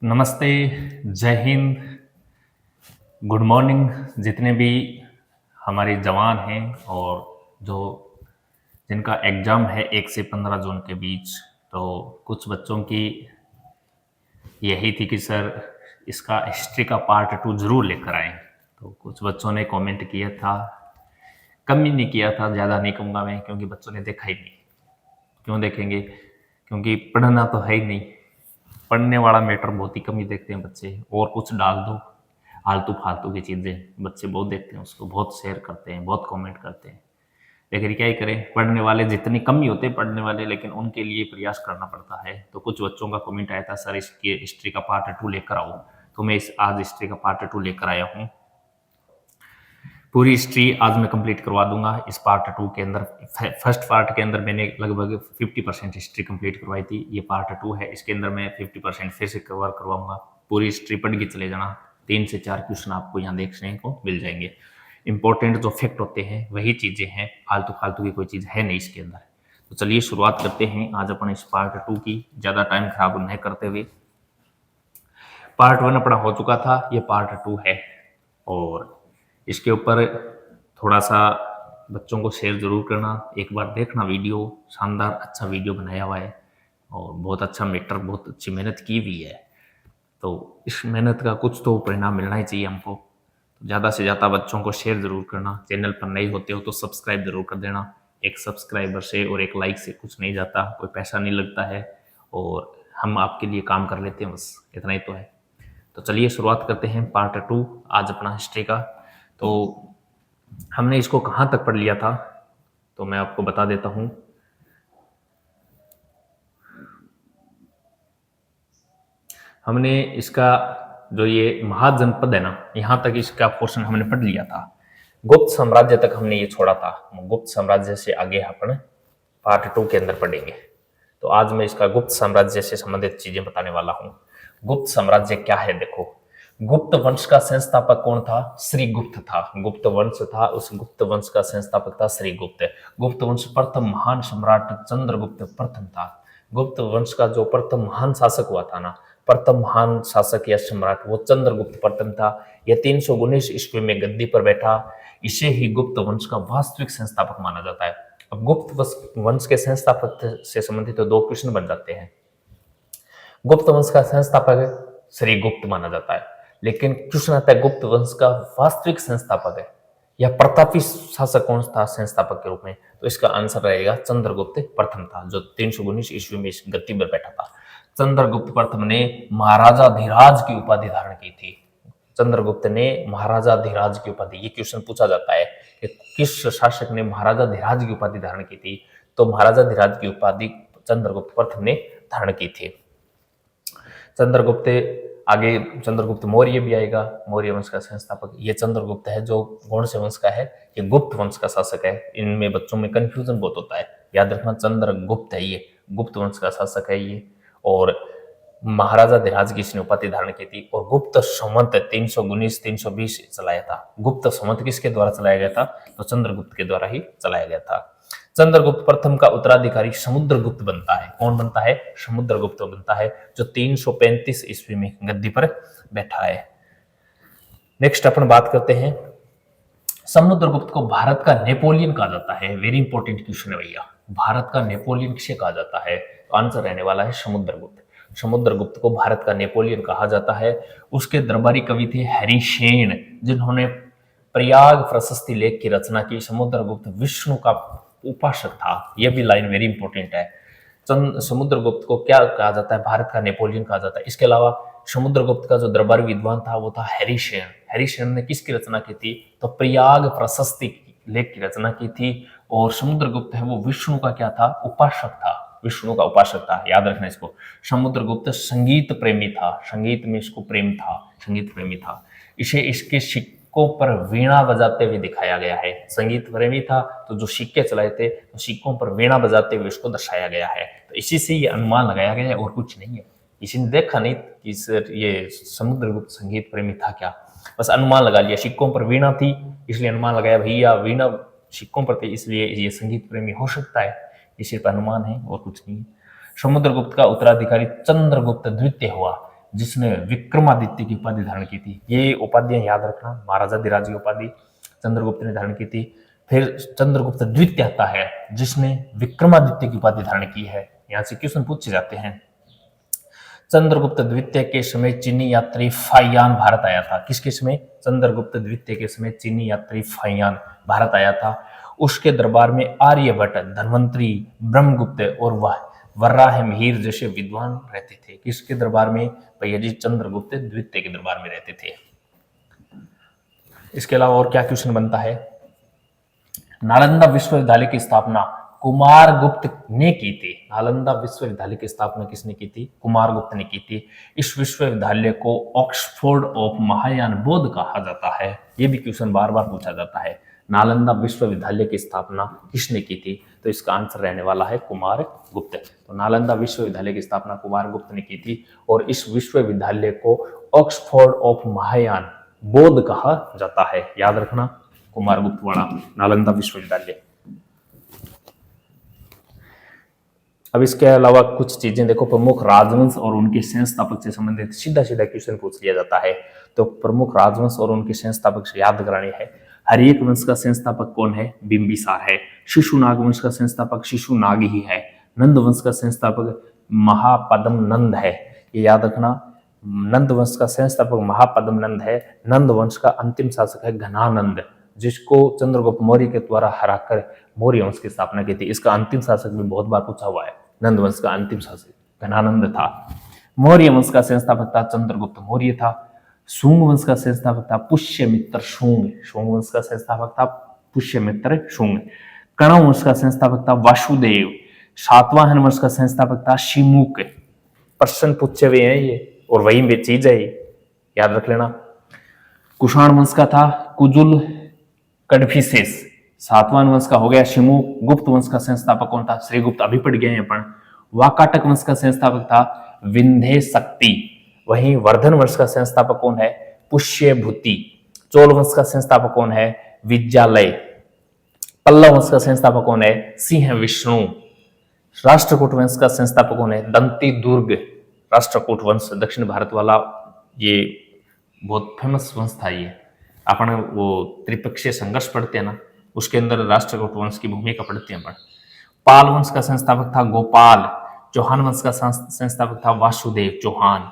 नमस्ते, जय Hind, good morning जितने भी हमारे जवान हैं और जो जिनका एग्ज़ाम है 1 से 15 जून के बीच, तो कुछ बच्चों की यही थी कि सर इसका हिस्ट्री का पार्ट 2 ज़रूर लेकर आएँ। तो कुछ बच्चों ने कमेंट किया था, कम ही नहीं किया था, ज़्यादा नहीं कहूँगा मैं क्योंकि बच्चों ने देखा ही नहीं। क्यों देखेंगे? क्योंकि पढ़ना तो है ही नहीं। पढ़ने वाला मैटर बहुत ही कम ही देखते हैं बच्चे और कुछ डाल दो आलतू फालतू की चीज़ें बच्चे बहुत देखते हैं उसको बहुत शेयर करते हैं बहुत कमेंट करते हैं लेकिन क्या ही करें पढ़ने वाले जितने कम ही होते हैं पढ़ने वाले लेकिन उनके लिए प्रयास करना पड़ता है तो कुछ बच्चों का कमेंट आया था सर इसकी हिस्ट्री का पार्ट 2 लेकर आओ तो मैं इस आज हिस्ट्री का पार्ट 2 लेकर आया हूँ पूरी हिस्ट्री आज मैं कंप्लीट करवा दूंगा इस पार्ट 2 के अंदर फर्स्ट पार्ट के अंदर मैंने लगभग 50% हिस्ट्री कंप्लीट करवाई थी ये पार्ट 2 है इसके अंदर मैं 50% फिर से कवर करवाऊंगा पूरी हिस्ट्री पढ़ के चले जाना 3 से 4 क्वेश्चन आपको यहाँ देखने को मिल जाएंगे इंपॉर्टेंट जो फैक्ट होते हैं वही चीज़ें हैं फालतू फालतू की कोई चीज़ है नहीं इसके अंदर तो चलिए शुरुआत करते हैं आज अपन इस पार्ट 2 की ज़्यादा टाइम खराब नहीं करते हुए पार्ट 1 अपना हो चुका था ये पार्ट 2 है और इसके ऊपर थोड़ा सा बच्चों को शेयर ज़रूर करना एक बार देखना वीडियो शानदार अच्छा वीडियो बनाया हुआ है और बहुत अच्छा मैटर बहुत अच्छी मेहनत की हुई है तो इस मेहनत का कुछ तो परिणाम मिलना ही चाहिए हमको तो ज़्यादा से ज़्यादा बच्चों को शेयर ज़रूर करना चैनल पर नए होते हो तो सब्सक्राइब ज़रूर कर देना एक सब्सक्राइबर से और एक लाइक से कुछ नहीं जाता कोई पैसा नहीं लगता है और हम आपके लिए काम कर लेते हैं बस इतना ही तो है तो चलिए शुरुआत करते हैं पार्ट 2 आज अपना हिस्ट्री का तो हमने इसको कहाँ तक पढ़ लिया था तो मैं आपको बता देता हूँ हमने इसका जो ये महाजनपद है ना यहाँ तक इसका पोर्शन हमने पढ़ लिया था गुप्त साम्राज्य तक हमने ये छोड़ा था गुप्त साम्राज्य से आगे अपन पार्ट 2 के अंदर पढ़ेंगे तो आज मैं इसका गुप्त साम्राज्य से संबंधित चीजें बताने वाला हूँ गुप्त साम्राज्य क्या है देखो गुप्त वंश का संस्थापक कौन था श्रीगुप्त था गुप्त वंश था उस गुप्त वंश का संस्थापक था श्रीगुप्त गुप्त वंश प्रथम महान सम्राट चंद्रगुप्त प्रथम था गुप्त वंश का जो प्रथम महान शासक हुआ था ना प्रथम महान शासक या सम्राट वो चंद्रगुप्त प्रथम था यह 319 ईस्वी में गद्दी पर बैठा इसे ही गुप्त वंश का वास्तविक संस्थापक माना जाता है अब गुप्त वंश के संस्थापक से संबंधित तो 2 क्वेश्चन बन जाते हैं गुप्त वंश का संस्थापक श्रीगुप्त माना जाता है लेकिन क्वेश्चन आता है गुप्त वंश का वास्तविक संस्थापक है या प्रतापी शासक कौन था संस्थापक के रूप में तो इसका आंसर रहेगा चंद्रगुप्त प्रथम था जो 319 ईस्वी में इस गद्दी पर बैठा था चंद्रगुप्त प्रथम ने महाराजा धीराज की उपाधि धारण की थी चंद्रगुप्त ने महाराजा धीराज की उपाधि ये क्वेश्चन पूछा जाता है कि किस शासक ने महाराजा धीराज की उपाधि धारण की थी तो महाराजा धीराज की उपाधि चंद्रगुप्त प्रथम ने धारण की थी चंद्रगुप्त आगे चंद्रगुप्त मौर्य भी आएगा मौर्य वंश का संस्थापक ये चंद्रगुप्त है जो कौन से वंश का है ये गुप्त वंश का शासक है इनमें बच्चों में कंफ्यूजन बहुत होता है याद रखना चंद्रगुप्त है ये गुप्त वंश का शासक है ये और महाराजा धीराज की इसने उपाधि धारण की थी और गुप्त संवत 319-320 चलाया था गुप्त संवत किसके द्वारा चलाया गया था तो चंद्रगुप्त के द्वारा ही चलाया गया था चंद्रगुप्त प्रथम का उत्तराधिकारी समुद्रगुप्त बनता है कौन बनता है समुद्रगुप्त बनता है जो 335 ईस्वी में गद्दी पर बैठा है नेक्स्ट अपन बात करते हैं समुद्रगुप्त को भारत का नेपोलियन कहा जाता है वेरी इंपॉर्टेंट क्वेश्चन है भैया भारत का नेपोलियन किसे कहा जाता है तो आंसर रहने वाला है समुद्रगुप्त समुद्रगुप्त को भारत का नेपोलियन कहा जाता है उसके दरबारी कवि थे हरिसेन जिन्होंने प्रयाग प्रशस्ति लेख की रचना की समुद्रगुप्त विष्णु का उपासक था यह भी लाइन वेरी इंपॉर्टेंट है समुद्रगुप्त को क्या कहा जाता है भारत का नेपोलियन कहा जाता है इसके अलावा समुद्रगुप्त का जो दरबारी विद्वान था वो था हरिसेन हरिसेन ने किसकी रचना की थी तो प्रयाग प्रशस्ति लेख की रचना की थी और समुद्रगुप्त है वो विष्णु का क्या था उपासक था विष्णु का उपासक था याद रखना इसको समुद्रगुप्त संगीत प्रेमी था संगीत में इसको प्रेम था संगीत प्रेमी था इसे इसके सिक्कों पर वीणा बजाते हुए दिखाया गया है संगीत प्रेमी था तो जो सिक्के चलाए थे तो सिक्कों पर वीणा बजाते हुए इसको दर्शाया गया है तो इसी से ये अनुमान लगाया गया है और कुछ नहीं है इसी ने देखा नहीं कि सर ये समुद्रगुप्त संगीत प्रेमी था क्या बस अनुमान लगा लिया सिक्कों पर वीणा थी इसलिए अनुमान लगाया भैया वीणा सिक्कों पर थे इसलिए ये संगीत प्रेमी हो सकता है ये सिर्फ अनुमान है और कुछ नहीं है समुद्रगुप्त का उत्तराधिकारी चंद्रगुप्त द्वितीय हुआ जिसने विक्रमादित्य की उपाधि धारण की थी। ये उपाधियां याद रखना, महाराजाधिराज की उपाधि चंद्रगुप्त ने धारण की थी। फिर चंद्रगुप्त द्वितीय आता है जिसने विक्रमादित्य की उपाधि धारण की है। यहां से क्वेश्चन पूछे जाते हैं। चंद्रगुप्त द्वितीय के समय चीनी यात्री फाइयान भारत आया था। किसके समय? चंद्रगुप्त द्वितीय के समय चीनी यात्री फाइयान भारत आया था। उसके दरबार में आर्यभट्ट, धन्वंतरी, ब्रह्मगुप्त और वह वराह मिहिर जैसे विद्वान रहते थे। किसके दरबार में? भैया जी चंद्रगुप्त द्वितीय के दरबार में रहते थे। इसके अलावा और क्या क्वेश्चन बनता है? नालंदा विश्वविद्यालय की स्थापना कुमारगुप्त ने की थी। नालंदा विश्वविद्यालय की स्थापना किसने की थी? कुमारगुप्त ने की थी। इस विश्वविद्यालय को ऑक्सफोर्ड ऑफ महायान बौद्ध कहा जाता है। यह भी क्वेश्चन बार बार पूछा जाता है। नालंदा विश्वविद्यालय की स्थापना किसने की थी? तो इसका आंसर रहने वाला है कुमारगुप्त। तो नालंदा विश्वविद्यालय की स्थापना कुमारगुप्त ने की थी और इस विश्वविद्यालय को ऑक्सफोर्ड ऑफ महायान बौद्ध कहा जाता है। याद रखना, कुमारगुप्त वाला नालंदा विश्वविद्यालय। अब इसके अलावा कुछ चीजें देखो। प्रमुख राजवंश और उनके संस्थापक से संबंधित सीधा सीधा क्वेश्चन पूछ लिया जाता है। तो प्रमुख राजवंश और उनके संस्थापक से याद कराने है। हर्यक वंश का संस्थापक कौन है? बिंबिसार है। शिशुनाग वंश का संस्थापक शिशुनाग ही है। नंद वंश का संस्थापक महापद्म नंद है। ये याद रखना, नंद वंश का संस्थापक महापद्म नंद है। नंद वंश का अंतिम शासक है घनानंद, जिसको चंद्रगुप्त मौर्य के द्वारा हराकर मौर्य वंश की स्थापना की थी। इसका अंतिम शासक भी बहुत बार पूछा हुआ है। नंद वंश का अंतिम शासक घनानंद था। मौर्य वंश का संस्थापक था चंद्रगुप्त मौर्य था। शुंग वंश का संस्थापक था पुष्यमित्र शुंग। शुंग वंश का संस्थापक था पुष्यमित्र शुंग। कणव वंश का संस्थापक था वासुदेव। सातवाहन वंश का संस्थापक था शिमुक। प्रश्न पूछे हुए हैं ये और वही में चीज है, याद रख लेना। कुषाण वंश का था कुजुल कडफिसेस। सातवाहन वंश का हो गया शिमुक। गुप्त वंश का संस्थापक कौन था? श्रीगुप्त, अभी पढ़ गए हैं अपन। वाकाटक वंश का संस्थापक था विंध्य शक्ति। वहीं वर्धन वंश का संस्थापक कौन है? पुष्यभूति। चोल वंश का संस्थापक कौन है? विद्यालय। पल्लव वंश का संस्थापक कौन है? सिंह विष्णु। राष्ट्रकूट वंश का संस्थापक कौन है? दंती दुर्ग। राष्ट्रकूट वंश दक्षिण भारत वाला ये बहुत फेमस वंश था। ये अपन वो त्रिपक्षीय संघर्ष पढ़ते हैं ना, उसके अंदर राष्ट्रकूट वंश की भूमिका पढ़ते हैं अपन। पाल वंश का संस्थापक था गोपाल। चौहान वंश का संस्थापक था वासुदेव चौहान।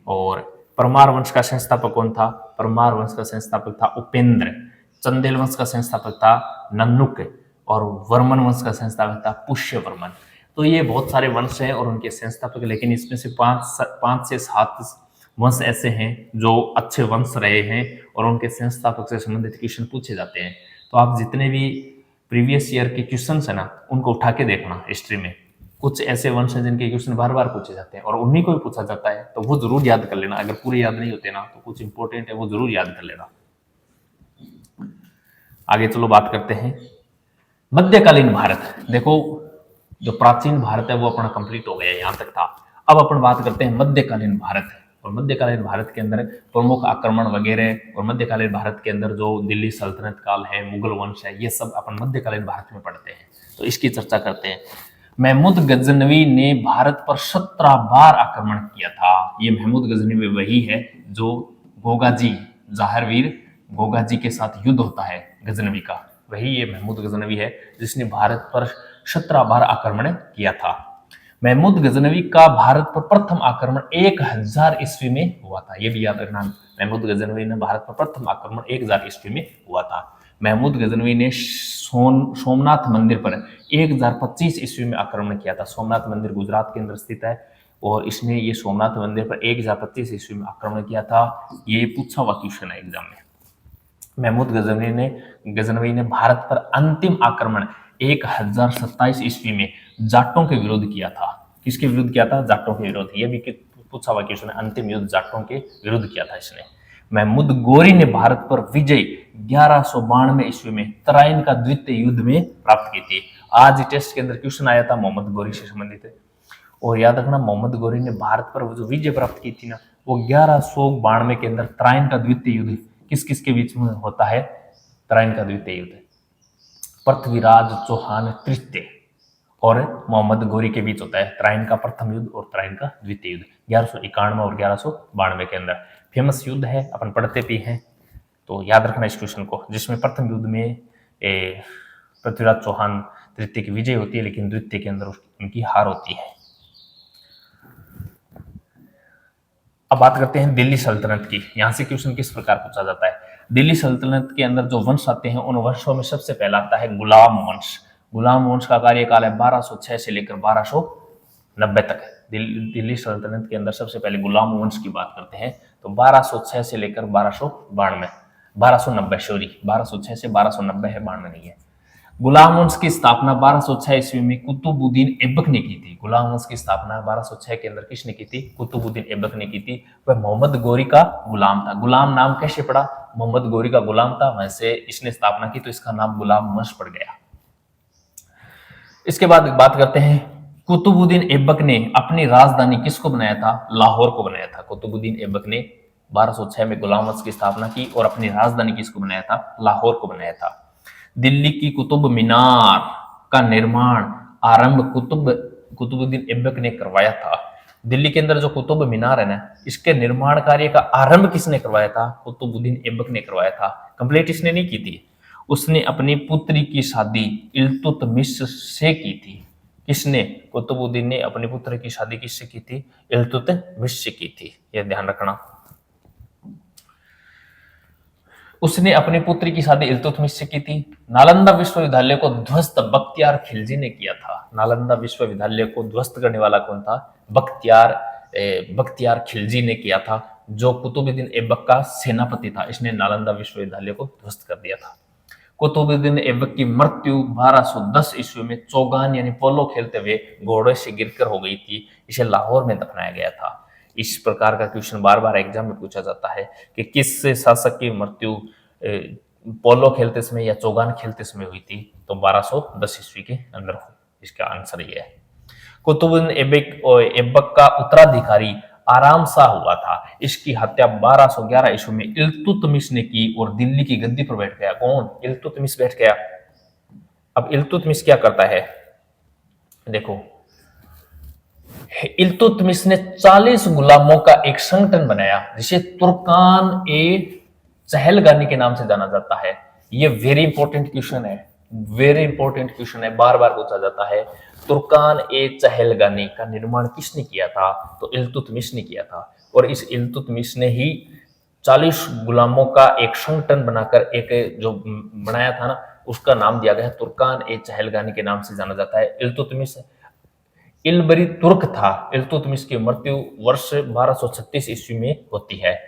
और परमार वंश का संस्थापक कौन था? परमार वंश का संस्थापक था उपेंद्र। चंदेल वंश का संस्थापक था नन्नुक और वर्मन वंश का संस्थापक था पुष्यवर्मन। तो ये बहुत सारे वंश हैं और उनके संस्थापक, लेकिन इसमें से 5 से 7 वंश ऐसे हैं जो अच्छे वंश रहे हैं और उनके संस्थापक से संबंधित क्वेश्चन पूछे जाते हैं। तो आप जितने भी प्रीवियस ईयर के क्वेश्चन है ना, उनको उठा के देखना। हिस्ट्री में कुछ ऐसे वंश हैं जिनके क्वेश्चन बार बार पूछे जाते हैं और उन्हीं को भी पूछा जाता है, तो वो जरूर याद कर लेना। अगर पूरे याद नहीं होते ना तो कुछ इंपॉर्टेंट है वो जरूर याद कर लेना। आगे चलो बात करते हैं मध्यकालीन भारत। देखो जो प्राचीन भारत है वो अपना कंप्लीट हो गया, यहां तक था। अब अपन बात करते हैं मध्यकालीन भारत। और मध्यकालीन भारत के अंदर प्रमुख आक्रमण वगैरह और मध्यकालीन भारत के अंदर जो दिल्ली सल्तनत काल है, मुगल वंश है, ये सब अपन मध्यकालीन भारत में पढ़ते हैं। तो इसकी चर्चा करते हैं। महमूद गजनवी ने भारत पर 17 बार आक्रमण किया था। ये महमूद गजनवी वही है जो गोगाजी, जाहिरवीर गोगाजी के साथ युद्ध होता है गजनवी का, वही ये महमूद गजनवी है जिसने भारत पर 17 बार आक्रमण किया था। महमूद गजनवी का भारत पर प्रथम आक्रमण 1000 ईस्वी में हुआ था। यह भी याद रखना, महमूद गजनवी ने भारत पर प्रथम आक्रमण 1000 ईस्वी में हुआ था। महमूद गजनवी ने सोमनाथ मंदिर पर 1025 ईस्वी में आक्रमण किया था। सोमनाथ मंदिर गुजरात के अंदर स्थित है और इसने ये सोमनाथ मंदिर पर 1025 ईस्वी में आक्रमण किया था। ये पूछा हुआ क्वेश्चन है एग्जाम में। महमूद गजनवी ने भारत पर अंतिम आक्रमण 1027 ईस्वी में जाटों के विरोध किया था। किसके विरुद्ध किया था? जाटों के विरोध। यह भी पूछा हुआ क्वेश्चन है। अंतिम युद्ध जाटों के विरुद्ध किया था इसने। महमूद गोरी ने भारत पर विजय 1192 ईस्वी में तराइन का द्वितीय युद्ध में प्राप्त की थी। आज टेस्ट के अंदर क्वेश्चन आया था मोहम्मद गोरी से संबंधित है। और याद रखना, मोहम्मद गोरी ने भारत पर जो विजय प्राप्त की थी ना, वो 1192 के अंदर तराइन का द्वितीय युद्ध किस किस के बीच में होता है? तराइन का द्वितीय युद्ध पृथ्वीराज चौहान तृतीय और मोहम्मद गोरी के बीच होता है, तराइन का प्रथम युद्ध और तराइन का द्वितीय युद्ध 1191 और 1192 के अंदर। फेमस युद्ध है, अपन पढ़ते भी हैं, तो याद रखना इस क्वेश्चन को, जिसमें प्रथम युद्ध में पृथ्वीराज चौहान तृतीय की विजय होती है, लेकिन द्वितीय के अंदर उनकी हार होती है। अब बात करते हैं दिल्ली सल्तनत की। यहां से क्वेश्चन किस प्रकार पूछा जाता है। दिल्ली सल्तनत के अंदर जो वंश आते हैं, उन वंशों में सबसे पहला आता है गुलाम वंश। गुलाम वंश का कार्यकाल है 1206 से लेकर 1290 तक। दिल्ली सल्तनत के अंदर सबसे पहले गुलाम वंश की बात करते हैं तो 1206 से लेकर 1290 सॉरी 1206 से 1290 है, 92 नहीं है। गुलाम वंश की स्थापना 1206 ईस्वी में कुतुबुद्दीन ऐबक ने की थी। गुलाम वंश की स्थापना 1206 के अंदर किसने की थी? कुतुबुद्दीन ऐबक ने की थी। वह मोहम्मद गोरी का गुलाम था। गुलाम नाम कैसे पड़ा? मोहम्मद गोरी का गुलाम था, वहीं से इसने स्थापना की तो इसका नाम गुलाम वंश पड़ गया। इसके बाद बात करते हैं कुतुबुद्दीन ऐबक ने अपनी राजधानी किसको बनाया था? लाहौर को बनाया था। कुतुबुद्दीन ऐबक ने 1206 में गुलाम वंश की स्थापना की और अपनी राजधानी किसको बनाया था? लाहौर को बनाया था। दिल्ली की कुतुब मीनार का निर्माण आरंभ कुतुबुद्दीन ऐबक ने करवाया था। दिल्ली के अंदर जो कुतुब मीनार है ना, इसके निर्माण कार्य का आरंभ किसने करवाया था? कुतुबुद्दीन ऐबक ने करवाया था। कंप्लीट इसने नहीं की थी, उसने अपनी पुत्री की शादी इल्तुतमिश से की थी। किसने? कुतुबुद्दीन ने अपनी पुत्र की शादी किससे की थी? इल्तुतमिश से की थी, यह ध्यान रखना। उसने अपनी पुत्री की शादी इल्तुतमिश से की थी। नालंदा विश्वविद्यालय को ध्वस्त बख्तियार खिलजी ने किया था। नालंदा विश्वविद्यालय को ध्वस्त करने वाला कौन था? बख्तियार खिलजी ने किया था, जो कुतुबुद्दीन ऐबक का सेनापति था। इसने नालंदा विश्वविद्यालय को ध्वस्त कर दिया था। कुतुबुद्दीन ऐबक की मृत्यु 1210 ईस्वी में चौगान यानी पोलो खेलते हुए घोड़े से गिरकर हो गई थी। इसे लाहौर में दफनाया गया था। इस प्रकार का क्वेश्चन बार बार एग्जाम में पूछा जाता है कि किस शासक की मृत्यु पोलो खेलते समय या चौगान खेलते समय हुई थी, तो 1210 ईस्वी के अंदर हुई। इसका आंसर ये है। कुतुबुद्दीन ऐबक का उत्तराधिकारी आराम शाह हुआ था। इसकी हत्या 1211 ईस्वी में इल्तुतमिश ने की और दिल्ली की गद्दी पर बैठ गया। कौन? इल्तुतमिश बैठ गया। अब इल्तुतमिश क्या करता है? देखो, इल्तुतमिश ने 40 गुलामों का एक संगठन बनाया, जिसे तुर्कान ए चहलगानी के नाम से जाना जाता है। ये वेरी इंपॉर्टेंट क्वेश्चन है, वेरी इंपॉर्टेंट क्वेश्चन है, बार बार पूछा जाता है। तुर्कान ए चहलगानी का निर्माण किसने किया था? तो इल्तुतमिश ने किया था। और इस इल्तुतमिश ने ही 40 गुलामों का एक संगठन बनाकर एक जो बनाया था ना, उसका नाम दिया गया तुर्कान ए चहलगानी के नाम से जाना जाता है। इल्तुतमिश इलबरी तुर्क था। इल्तुतमिश की मृत्यु वर्ष 1236 ईस्वी में होती है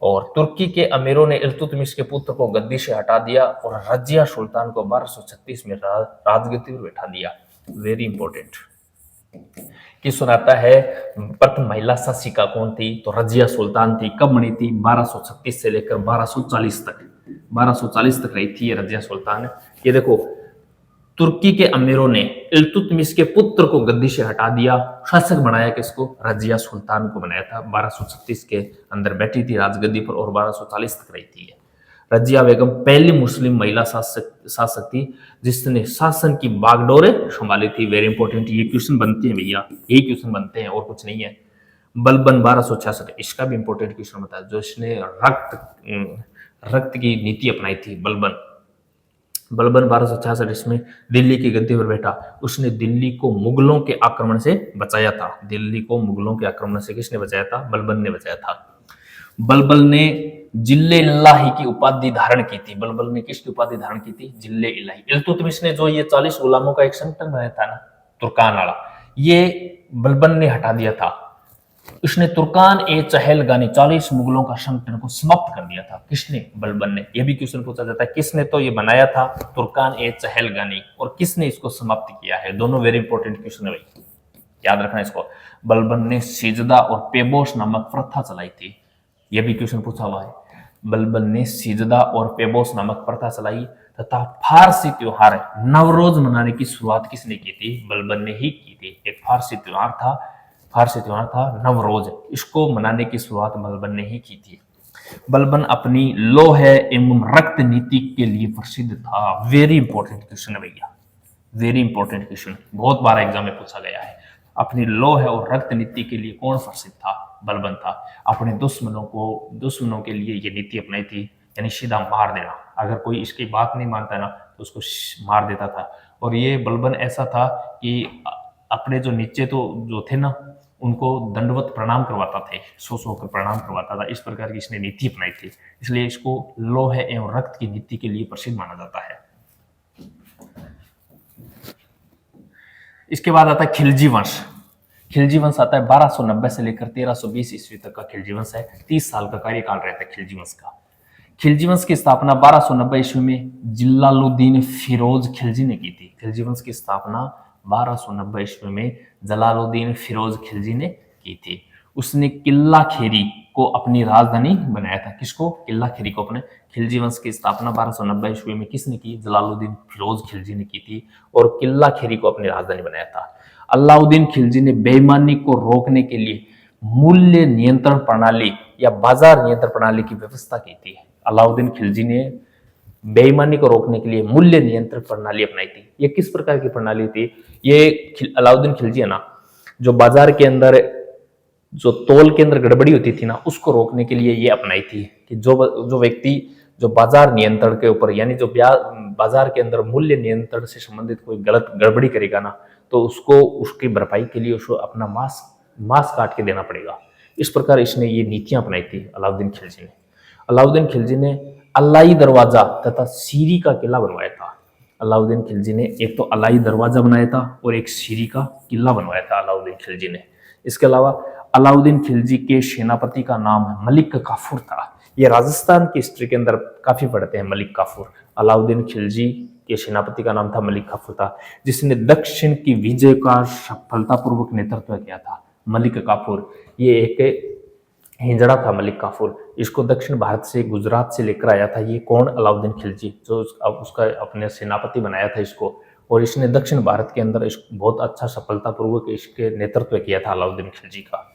और तुर्की के अमीरों ने इल्तुतमिश के पुत्र को गद्दी से हटा दिया और रजिया सुल्तान को 1236 में राजगद्दी पर बैठा दिया। Very important. कि सुनाता है प्रथम महिला शासिका कौन थी? तो रजिया सुल्तान थी। कब बनी थी? 1236 से लेकर 1240 तक, 1240 तक रही थी ये रजिया सुल्तान। ये देखो, तुर्की के अमीरों ने इल्तुतमिश के पुत्र को गद्दी से हटा दिया, शासक बनाया किसको? रजिया सुल्तान को बनाया था। 1236 के अंदर बैठी थी राजगद्दी पर और 1240 तक रही थी। रजिया बेगम पहली मुस्लिम महिला शासक थी जिसने शासन की बागडोरें संभाली थी। वेरी इंपॉर्टेंट, ये क्वेश्चन बनते हैं भैया, यही क्वेश्चन बनते हैं और कुछ नहीं है। बलबन 1266, इसका भी इंपॉर्टेंट क्वेश्चन बता, जो इसने रक्त की नीति अपनाई थी। बलबन 1266 इसमें दिल्ली की गद्दी पर बैठा। उसने दिल्ली को मुगलों के आक्रमण से बचाया था। दिल्ली को मुगलों के आक्रमण से किसने बचाया था? बलबन ने बचाया था। बलबल ने जिल्ले इलाही की उपाधि धारण की थी। बलबल ने किसकी उपाधि धारण की थी? जिल्ले इलाही। इल्तुतमिश ने जो ये 40 गुलामों का एक संगठन बनाया था ना, तुर्कान वाला, ये बलबन ने हटा दिया था। इसने तुर्कान ए चहलगानी 40 मुगलों का संगठन को समाप्त कर दिया था। किसने? बलबन ने। यह भी क्वेश्चन पूछा जाता है, किसने तो ये बनाया था? तुर्कान ए चहलगानी। और किसने इसको समाप्त किया है? दोनों वेरी इंपॉर्टेंट क्वेश्चन है भाई, याद रखना इसको। बलबन ने सिजदा और पेबोस नामक प्रथा चलाई थी। यह भी क्वेश्चन पूछा हुआ है। बलबन ने सिजदा और पेबोस नामक प्रथा चलाई तथा फारसी त्योहार नवरोज मनाने की शुरुआत किसने की थी? बलबन ने ही की थी। एक फारसी त्योहार था नवरोज, इसको मनाने की शुरुआत बलबन ने ही की थी। बलबन अपनी लौह एवं रक्त नीति के लिए प्रसिद्ध था। वेरी इंपॉर्टेंट क्वेश्चन है भैया, वेरी इंपॉर्टेंट क्वेश्चन, बहुत बार एग्जाम में पूछा गया है। अपनी लौह और रक्त नीति के लिए कौन प्रसिद्ध था? बलबन था। अपने दुश्मनों के लिए ये नीति अपनाई थी, यानी सीधा मार देना। अगर कोई इसकी बात नहीं मानता ना तो उसको मार देता था। और ये बलबन ऐसा था कि अपने जो नीचे तो जो थे ना उनको दंडवत प्रणाम करवाता थे, सो कर प्रणाम करवाता था। इस प्रकार की इसने नीति अपनाई थी, इसलिए इसको लौह एवं रक्त की नीति के लिए प्रसिद्ध माना जाता है। इसके बाद आता है खिलजी वंश। खिलजी वंश आता है 1290 से लेकर 1320 ईस्वी तक का खिलजी वंश है। 30 साल का कार्यकाल रहता है खिलजी वंश का। खिलजी वंश की स्थापना 1290 ईस्वी में जलालुद्दीन फिरोज खिलजी ने की थी। खिलजी वंश की स्थापना 1290 ईस्वी में जलालुद्दीन फिरोज खिलजी ने की थी। उसने किला खेरी को अपनी राजधानी बनाया था। किसको? किला खेरी को अपने। खिलजी वंश की स्थापना 1290 ईस्वी में किसने की? जलालुद्दीन फिरोज खिलजी ने की थी और किला खेरी को अपनी राजधानी बनाया था। अलाउद्दीन खिलजी ने बेईमानी को रोकने के लिए मूल्य नियंत्रण प्रणाली या बाजार नियंत्रण प्रणाली की व्यवस्था की थी। अलाउद्दीन खिलजी ने बेईमानी को रोकने के लिए मूल्य नियंत्रण प्रणाली अपनाई थी। ये किस प्रकार की प्रणाली थी? ये अलाउद्दीन खिलजी है ना, जो बाजार के अंदर जो तौल के अंदर गड़बड़ी होती थी ना, उसको रोकने के लिए ये अपनाई थी कि जो व्यक्ति जो बाजार नियंत्रण के ऊपर, यानी जो बाजार के अंदर मूल्य नियंत्रण से संबंधित कोई गलत गड़बड़ी करेगा ना, तो उसको उसकी भरपाई के लिए उसको अपना मांस काट के देना पड़ेगा। इस प्रकार इसने ये नीतियां अपनाई थी अलाउद्दीन खिलजी ने। अलाउद्दीन खिलजी ने अलाई दरवाजा तथा सीरी का किला बनवाया था। अलाउद्दीन खिलजी ने एक तो अलाई दरवाजा बनाया था और एक सीरी का किला बनवाया था अलाउद्दीन खिलजी ने। इसके अलावा अलाउद्दीन खिलजी के सेनापति का नाम मलिक काफूर था। ये राजस्थान की हिस्ट्री के अंदर काफी पढ़ते हैं मलिक काफूर। अलाउद्दीन खिलजी के सेनापति का नाम था मलिक काफूर था, जिसने दक्षिण की विजय का सफलतापूर्वक नेतृत्व किया था। मलिक काफूर ये एक हिंजड़ा था। मलिक काफूर इसको दक्षिण भारत से, गुजरात से लेकर आया था। ये कौन? अलाउद्दीन खिलजी, जो अब उसका अपने सेनापति बनाया था इसको, और इसने दक्षिण भारत के अंदर बहुत अच्छा सफलतापूर्वक इसके नेतृत्व किया था अलाउद्दीन खिलजी का।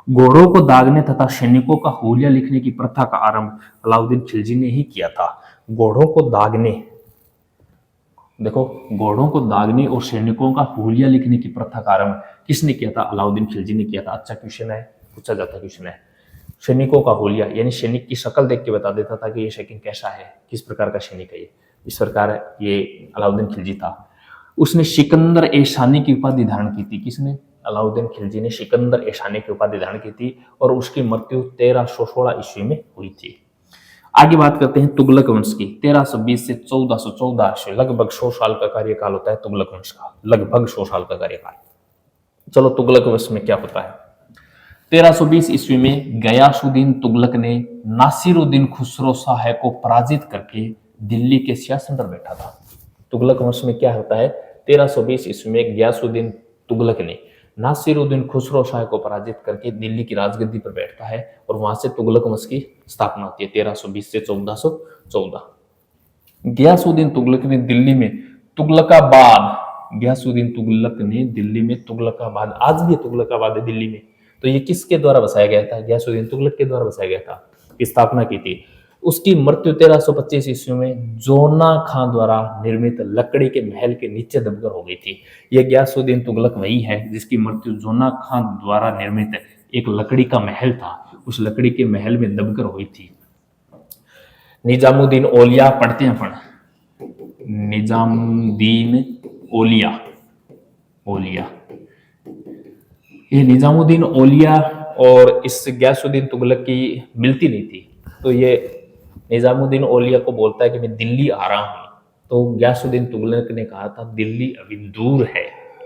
घोड़ों को दागने तथा सैनिकों का हुलिया लिखने की प्रथा का आरंभ अलाउद्दीन खिलजी ने ही किया था। घोड़ों को दागने, देखो, घोड़ों को दागने और सैनिकों का हुलिया लिखने की प्रथा का आरंभ किसने किया था? अलाउद्दीन खिलजी ने किया था। अच्छा क्वेश्चन है, पूछा जाता क्वेश्चन है। सैनिकों का हुलिया, यानी सैनिक की शक्ल देख के बता देता था कि ये सैनिक कैसा है, किस प्रकार का सैनिक है ये। इस प्रकार ये अलाउद्दीन खिलजी था। उसने सिकंदर ए शानी की उपाधि धारण की थी। किसने? अलाउद्दीन खिलजी ने सिकंदर ए शानी की उपाधि धारण की थी और उसकी मृत्यु 1316 ईस्वी में हुई थी। आगे बात करते हैं तुगलक वंश की। 1320 से 1414 ईस्वी, लगभग 100 साल का कार्यकाल होता है तुगलक वंश का, लगभग 100 साल का कार्यकाल। चलो तुगलक वंश में क्या होता है। 1320 ईस्वी में गयासुद्दीन तुगलक ने नासिरुद्दीन खुसरो शाह को पराजित करके दिल्ली के सिंहासन पर बैठा था। तुगलक वंश में क्या होता है? 1320 ईस्वी में गयासुद्दीन तुगलक ने नासिरुद्दीन खुसरो शाह को पराजित करके दिल्ली की राजगद्दी पर बैठता है और वहां से तुगलक वंश की स्थापना होती है 1320 से 1414। गयासुद्दीन तुगलक ने दिल्ली में तुगलकाबाद, गयासुद्दीन तुगलक ने दिल्ली में तुगलकाबाद, आज भी तुगलकाबाद है दिल्ली में, तो ये किसके द्वारा बसाया गया था? गयासुद्दीन तुगलक के द्वारा बसाया गया था, स्थापना की थी। उसकी मृत्यु 1325 ईस्वी में जोना खां द्वारा निर्मित लकड़ी के महल के नीचे दबकर हो गई थी। यह गयासुद्दीन तुगलक वही है जिसकी मृत्यु जोना खां द्वारा निर्मित एक लकड़ी का महल था, उस लकड़ी के महल में दबकर हुई थी। निजामुद्दीन औलिया पढ़ते हैं अपन, निजामुद्दीन औलिया, ये निजामुद्दीन औलिया और इस गयासुद्दीन तुगलक की मिलती नहीं थी, तो ये निजामुद्दीन औलिया को बोलता है कि मैं दिल्ली आ रहा हूं, तो गयासुद्दीन तुगलक ने कहा था दिल्ली अभी दूर है,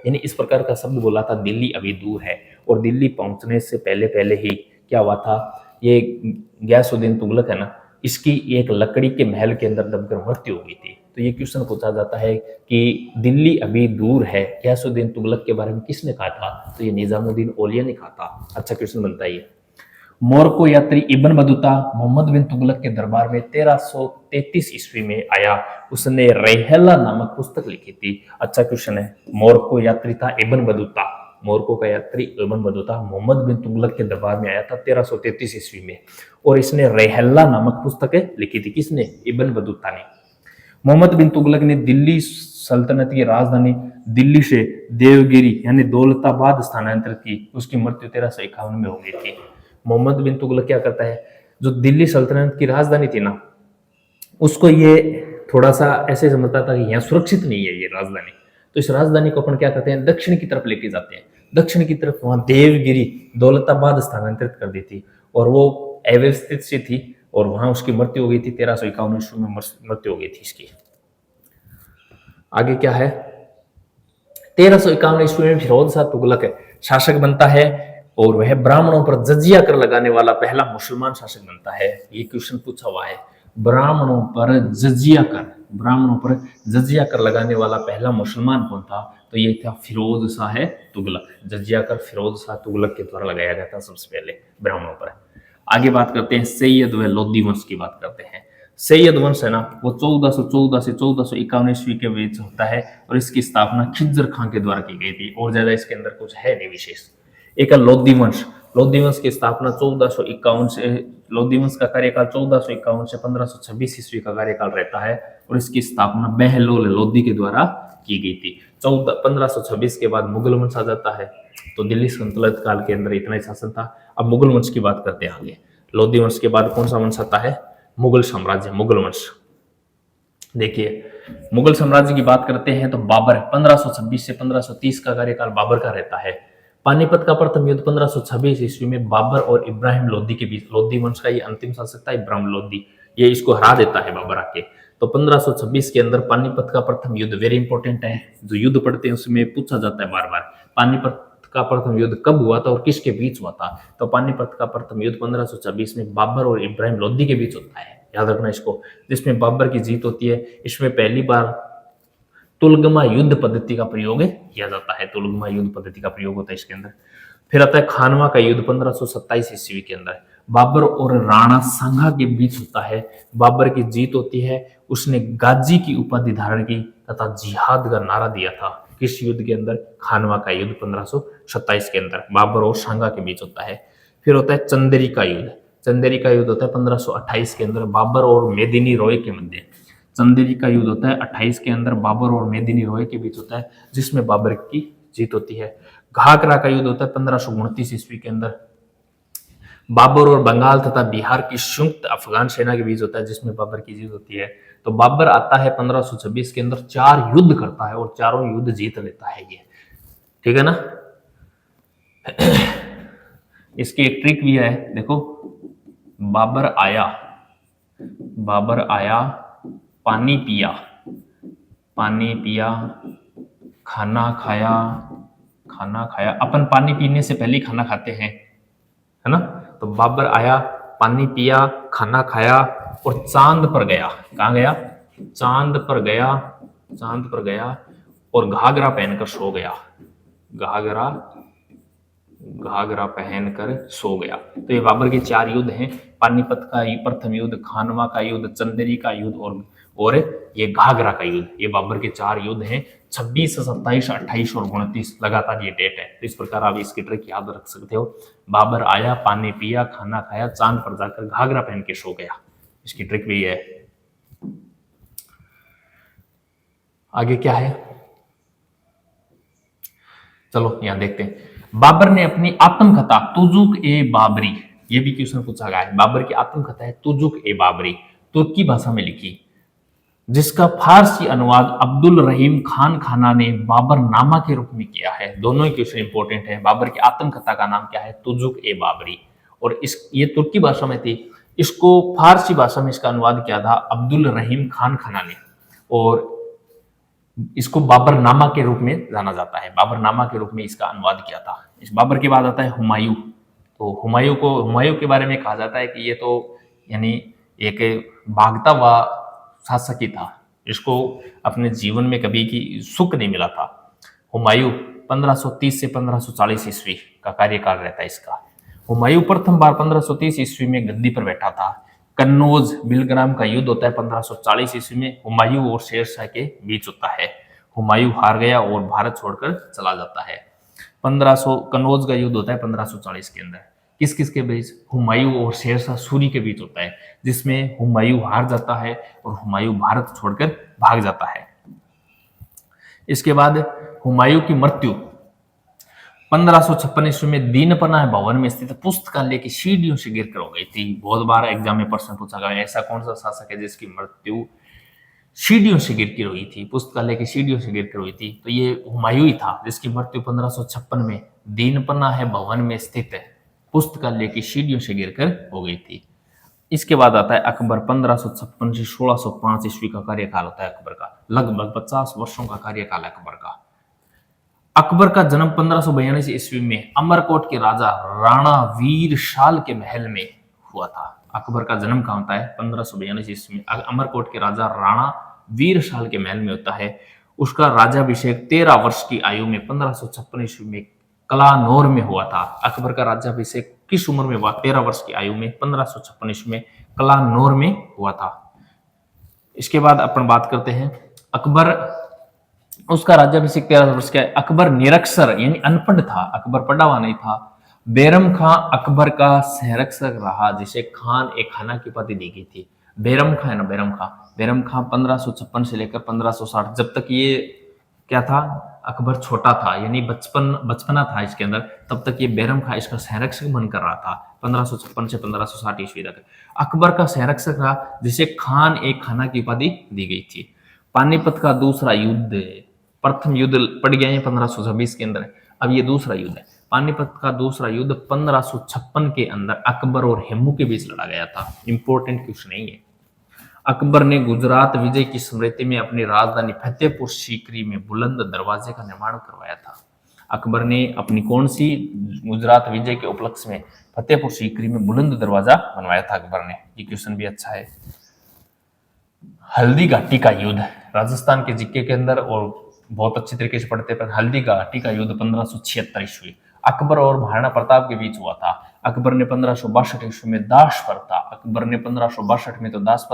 यानी इस प्रकार का शब्द बोला था, दिल्ली अभी दूर है। और दिल्ली पहुंचने से पहले पहले ही क्या हुआ था, ये गयासुद्दीन तुगलक है ना, इसकी एक लकड़ी के महल के अंदर दबकर मृत्यु हो गई थी। तो ये क्वेश्चन पूछा जाता है कि दिल्ली अभी दूर है, गयासुद्दीन तुगलक के बारे में किसने कहा था? तो ये निजामुद्दीन औलिया ने कहा था। अच्छा क्वेश्चन बनता है ये। मोरको यात्री इब्न बतूता मोहम्मद बिन तुगलक के दरबार में 1333 ईस्वी में आया। उसने रेहला नामक पुस्तक लिखी थी। अच्छा क्वेश्चन है। मोरको यात्री था इब्न बतूता, मोरको का यात्री इब्न बतूता मोहम्मद बिन तुगलक के दरबार में आया था 1333 ईस्वी में, और इसने रेहला नामक पुस्तक लिखी थी। किसने? इब्न बतूता ने। मोहम्मद बिन तुगलक ने दिल्ली सल्तनत की राजधानी दिल्ली से देवगिरी यानी दौलताबाद स्थानांतरित की। उसकी मृत्यु 1351 में हो गई थी। मोहम्मद बिन तुगलक क्या करता है, जो दिल्ली सल्तनत की राजधानी थी ना, उसको ये थोड़ा सा ऐसे समझता था कि यहाँ सुरक्षित नहीं है ये राजधानी, तो इस राजधानी को अपन क्या करते हैं, दक्षिण की तरफ लेके जाते हैं। दक्षिण की तरफ वहां देवगिरी दौलताबाद स्थानांतरित कर दी थी, और वो अव्यवस्थित सी थी, और वहां उसकी मृत्यु हो गई थी 1351 ईस्वी में मृत्यु हो गई थी इसकी। आगे क्या है, 1351 ईस्वी में फिरोज शाह तुगलक शासक बनता है, और वह ब्राह्मणों पर जजिया कर लगाने वाला पहला मुसलमान शासक बनता है। ये क्वेश्चन पूछा हुआ है, ब्राह्मणों पर जजिया कर लगाने वाला पहला मुसलमान कौन था, तो ये था फिरोज शाह तुगलक। जजिया कर फिरोज शाह तुगलक के द्वारा लगाया गया था सबसे पहले ब्राह्मणों पर। आगे बात करते हैं सैयद व लोधी वंश की बात करते हैं। सैयद वंश है ना, वो 1414 से 1451 ईस्वी के बीच होता है, और इसकी स्थापना खिज्जर खां के द्वारा की गई थी, और ज्यादा इसके अंदर कुछ है नहीं विशेष। एक लोधी वंश, लोधी वंश की स्थापना 1451 से, लोधी वंश का कार्यकाल 1451 से 1526 ईस्वी का कार्यकाल रहता है, और इसकी स्थापना बहलोल लोधी के द्वारा की गई थी। 1526 के बाद मुगल वंश आ जाता है, तो दिल्ली सल्तनत काल के अंदर इतना ही शासन था। अब मुगल वंश की बात करते हैं आगे। लोधी वंश के बाद कौन सा वंश आता है, मुगल साम्राज्य, मुगल वंश। देखिए मुगल साम्राज्य की बात करते हैं तो बाबर 1526 से 1530 का कार्यकाल बाबर का रहता है। पानीपत का प्रथम युद्ध 1526 ईस्वी में बाबर और इब्राहिम लोधी के बीच, लोधी वंश का ये अंतिम शासक था इब्राहिम लोधी, ये इसको हरा देता है बाबर आके। तो 1526 के अंदर पानीपत का प्रथम युद्ध, वेरी इंपॉर्टेंट है, जो युद्ध पढ़ते हैं उसमें पूछा जाता है बार बार, पानीपत का प्रथम युद्ध कब हुआ था और किसके बीच हुआ था। तो पानीपत का प्रथम युद्ध 1526 में बाबर और इब्राहिम लोधी के बीच होता है, याद रखना इसको, जिसमें बाबर की जीत होती है। इसमें पहली बार तुलगमा युद्ध पद्धति का प्रयोग किया जाता है, तुलगमा युद्ध पद्धति का प्रयोग होता है इसके अंदर। फिर आता है खानवा का युद्ध 1527 ईस्वी के अंदर, बाबर और राणा सांगा के बीच होता है। बाबर की जीत होती है, उसने गाजी की उपाधि धारण की तथा जिहाद का नारा दिया था। किस युद्ध के अंदर, खानवा का युद्ध 1527 के अंदर बाबर और सांगा के बीच होता है। फिर होता है चंदेरी का युद्ध, चंदेरी का युद्ध होता है 1528 के अंदर बाबर और मेदिनी रॉय के मध्य। चंदेरी का युद्ध होता है 28 के अंदर बाबर और मेदिनी रॉय के बीच होता है, जिसमें बाबर की जीत होती है। घाघरा का युद्ध होता है 1529 ईस्वी के अंदर, बाबर और बंगाल तथा बिहार की संयुक्त अफगान सेना के बीच होता है, जिसमें बाबर की जीत होती है। तो बाबर आता है 1526 के अंदर, 4 युद्ध करता है और चारों युद्ध जीत लेता है ये, ठीक है ना। इसकी एक ट्रिक भी है, देखो, बाबर आया, पानी पिया, खाना खाया। अपन पानी पीने से पहले ही खाना खाते हैं, है ना। तो बाबर आया, पानी पिया, खाना खाया और चांद पर गया। कहाँ गया, चांद पर गया और घाघरा पहनकर सो गया, घाघरा पहनकर सो गया। तो ये बाबर के 4 युद्ध हैं, पानीपत का प्रथम युद्ध, खानवा का युद्ध, चंदेरी का युद्ध और ये घाघरा का युद्ध। ये बाबर के 4 युद्ध हैं। 26, 27, 28 और 29 लगातार ये डेट है। तो इस प्रकार आप इसकी ट्रिक याद रख सकते हो। बाबर आया, पानी पिया, खाना खाया, चांद पर जाकर घाघरा पहन के सो गया। इसकी ट्रिक भी है। आगे क्या है, चलो यहां देखते हैं। बाबर ने अपनी आत्मकथा तुजुक ए बाबरी, ये भी क्वेश्चन पूछा गया है। बाबर की आत्मकथा है तुजुक ए बाबरी, तुर्की भाषा में लिखी, जिसका फारसी अनुवाद अब्दुल रहीम खान खाना ने बाबर नामा के रूप में किया है। दोनों ही क्वेश्चन इंपॉर्टेंट है। बाबर की आत्मकथा का नाम क्या है, तुजुक ए बाबरी, और ये तुर्की भाषा में थी। इसको फारसी भाषा में इसका अनुवाद किया था अब्दुल रहीम खान खाना ने, और इसको बाबर नामा के रूप में जाना जाता है। बाबर नामा के रूप में इसका अनुवाद किया था। इस बाबर के बाद आता है हुमायूं। तो हुमायूं के बारे में कहा जाता है कि ये तो यानी एक भागता हुआ शासक ही था, इसको अपने जीवन में कभी की सुख नहीं मिला था। हुमायूं 1530 से 1540 ईस्वी का कार्यकाल रहता है इसका। हुमायूं प्रथम बार 1530 ईस्वी में गद्दी पर बैठा था। कन्नौज बिलग्राम का युद्ध होता है 1540 ईस्वी में, हुमायूं और शेरशाह के बीच होता है। हुमायूं हार गया और भारत छोड़कर चला जाता है। 1500 कन्नौज का युद्ध होता है 1540 के अंदर, किस किस के बीच, हुमायूं और शेरशाह सूरी के बीच होता है, जिसमें हुमायूं हार जाता है और हुमायूं भारत छोड़कर भाग जाता है। इसके बाद हुमायूं की मृत्यु 1556 ईस्वी में दीनपनाह भवन में स्थित पुस्तकालय की सीढ़ियों से गिरकर हो गई थी। बहुत बार एग्जाम में प्रश्न पूछा गया ऐसा कौन सा शासक है जिसकी मृत्यु सीढ़ियों से गिरकर हुई थी, पुस्तकालय की सीढ़ियों से गिरकर हुई थी? तो ये हुमायूं ही था जिसकी मृत्यु 1556 में दीनपनाह भवन में स्थित पुस्तकालय की सीढ़ियों से गिरकर हो गई थी। इसके बाद आता है अकबर। 1556 से 1605 ईस्वी का कार्यकाल होता है अकबर का, लगभग 50 वर्षों का कार्यकाल है अकबर का। अकबर का जन्म 1542 ईस्वी में अमरकोट के राजा राणा वीरशाल के महल में हुआ था। अकबर का जन्म कहाँ होता है? 1542 ईस्वी में अमरकोट के राजा राणा वीरशाल के महल में होता है। उसका राजाभिषेक 13 वर्ष की आयु में 1556 ईस्वी में कलानौर में हुआ था। अकबर का राज्याभिषेक किस उम्र में हुआ? 13 वर्ष की आयु में 1556 ईस्वी में कलानौर में हुआ था। इसके बाद अपन बात करते हैं अकबर। उसका राज्याभिषेक 13 वर्ष का। अकबर निरक्षर यानी अनपढ़ था, अकबर पढ़ा हुआ नहीं था। बैरम खां अकबर का सहरक्षक रहा, जिसे खान ए खाना की उपाधि दी गई थी। बैरम खां है ना, बैरम खां 1556 से लेकर 1560, जब तक ये क्या था, अकबर छोटा था यानी बचपना था इसके अंदर, तब तक ये बैरम खां इसका संरक्षक बनकर रहा था 1556 से 1560 ईस्वी तक। अकबर का संरक्षक रहा जिसे खान ए खाना की उपाधि दी गई थी। पानीपत का दूसरा युद्ध, प्रथम युद्ध पड़ गया है 1526 के अंदर, अब ये दूसरा युद्ध है। पानीपत का दूसरा युद्ध 1556 के अंदर अकबर और हेमू के बीच लड़ा गया था। इंपॉर्टेंट क्वेश्चन नहीं है। अकबर ने गुजरात विजय की स्मृति में अपनी राजधानी फतेहपुर सीकरी में बुलंद दरवाजे का निर्माण करवाया था। अकबर ने अपनी कौन सी गुजरात विजय के उपलक्ष्य में फतेहपुर सीकरी में बुलंद दरवाजा बनवाया था अकबर ने? ये क्वेश्चन भी अच्छा है। हल्दी घाटी का युद्ध, राजस्थान के जीके के अंदर और बहुत अच्छी तरीके से पढ़ते पर हल्दी घाटी का युद्ध 1576 ईस्वी अकबर और महाराणा प्रताप के बीच हुआ था। अकबर ने 1562 ईस्वी में दास प्रथा, अकबर ने 1562 में तो दास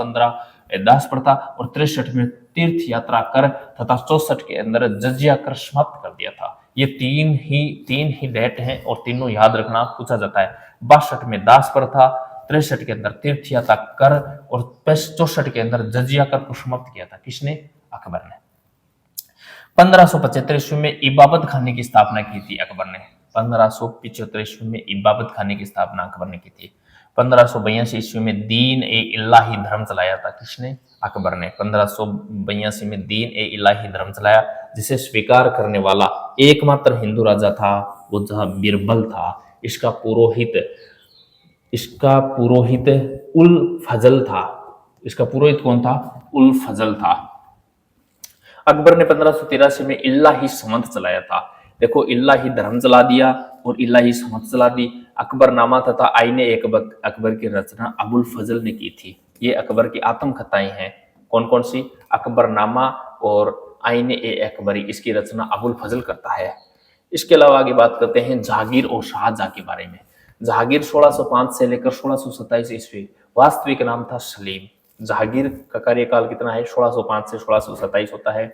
प्रथा और 63 में तीर्थ यात्रा कर तथा 64 के अंदर जजिया कर समाप्त कर दिया था। ये तीन ही डेट हैं और तीनों याद रखना पूछा जाता है। 62 में दास प्रथा, 63 के अंदर तीर्थ यात्रा कर और 64 के अंदर जजिया कर को समाप्त किया था। किसने? अकबर ने। 1575 ईस्वी में इबादत खाने की स्थापना की थी अकबर ने। 1575 ईस्वी में इबादत खाने की स्थापना अकबर ने की थी। 1582 ईस्वी में दीन ए इलाही धर्म चलाया था। किसने? अकबर ने। 1582 में दीन ए इलाही धर्म चलाया, जिसे स्वीकार करने वाला एकमात्र हिंदू राजा था वो जहां बीरबल था। इसका पुरोहित उल फजल था। इसका पुरोहित कौन था? उल फजल था। अकबर ने 1583 में इलाही समत चलाया था। देखो, इलाही धर्म चला दिया और इलाही समत चला दी। अकबरनामा तथा आईने अकबर की रचना अबुल फजल ने की थी। ये अकबर की आत्मकथाएं हैं। कौन कौन सी? अकबरनामा और आईने अकबरी, इसकी रचना अबुल फजल करता है। इसके अलावा आगे बात करते हैं जहांगीर और शाहजहां के बारे में। जहांगीर 1605 से लेकर 1627 ईस्वी, वास्तविक नाम था सलीम। जहांगीर का कार्यकाल कितना है? 1605 से 1627 होता है।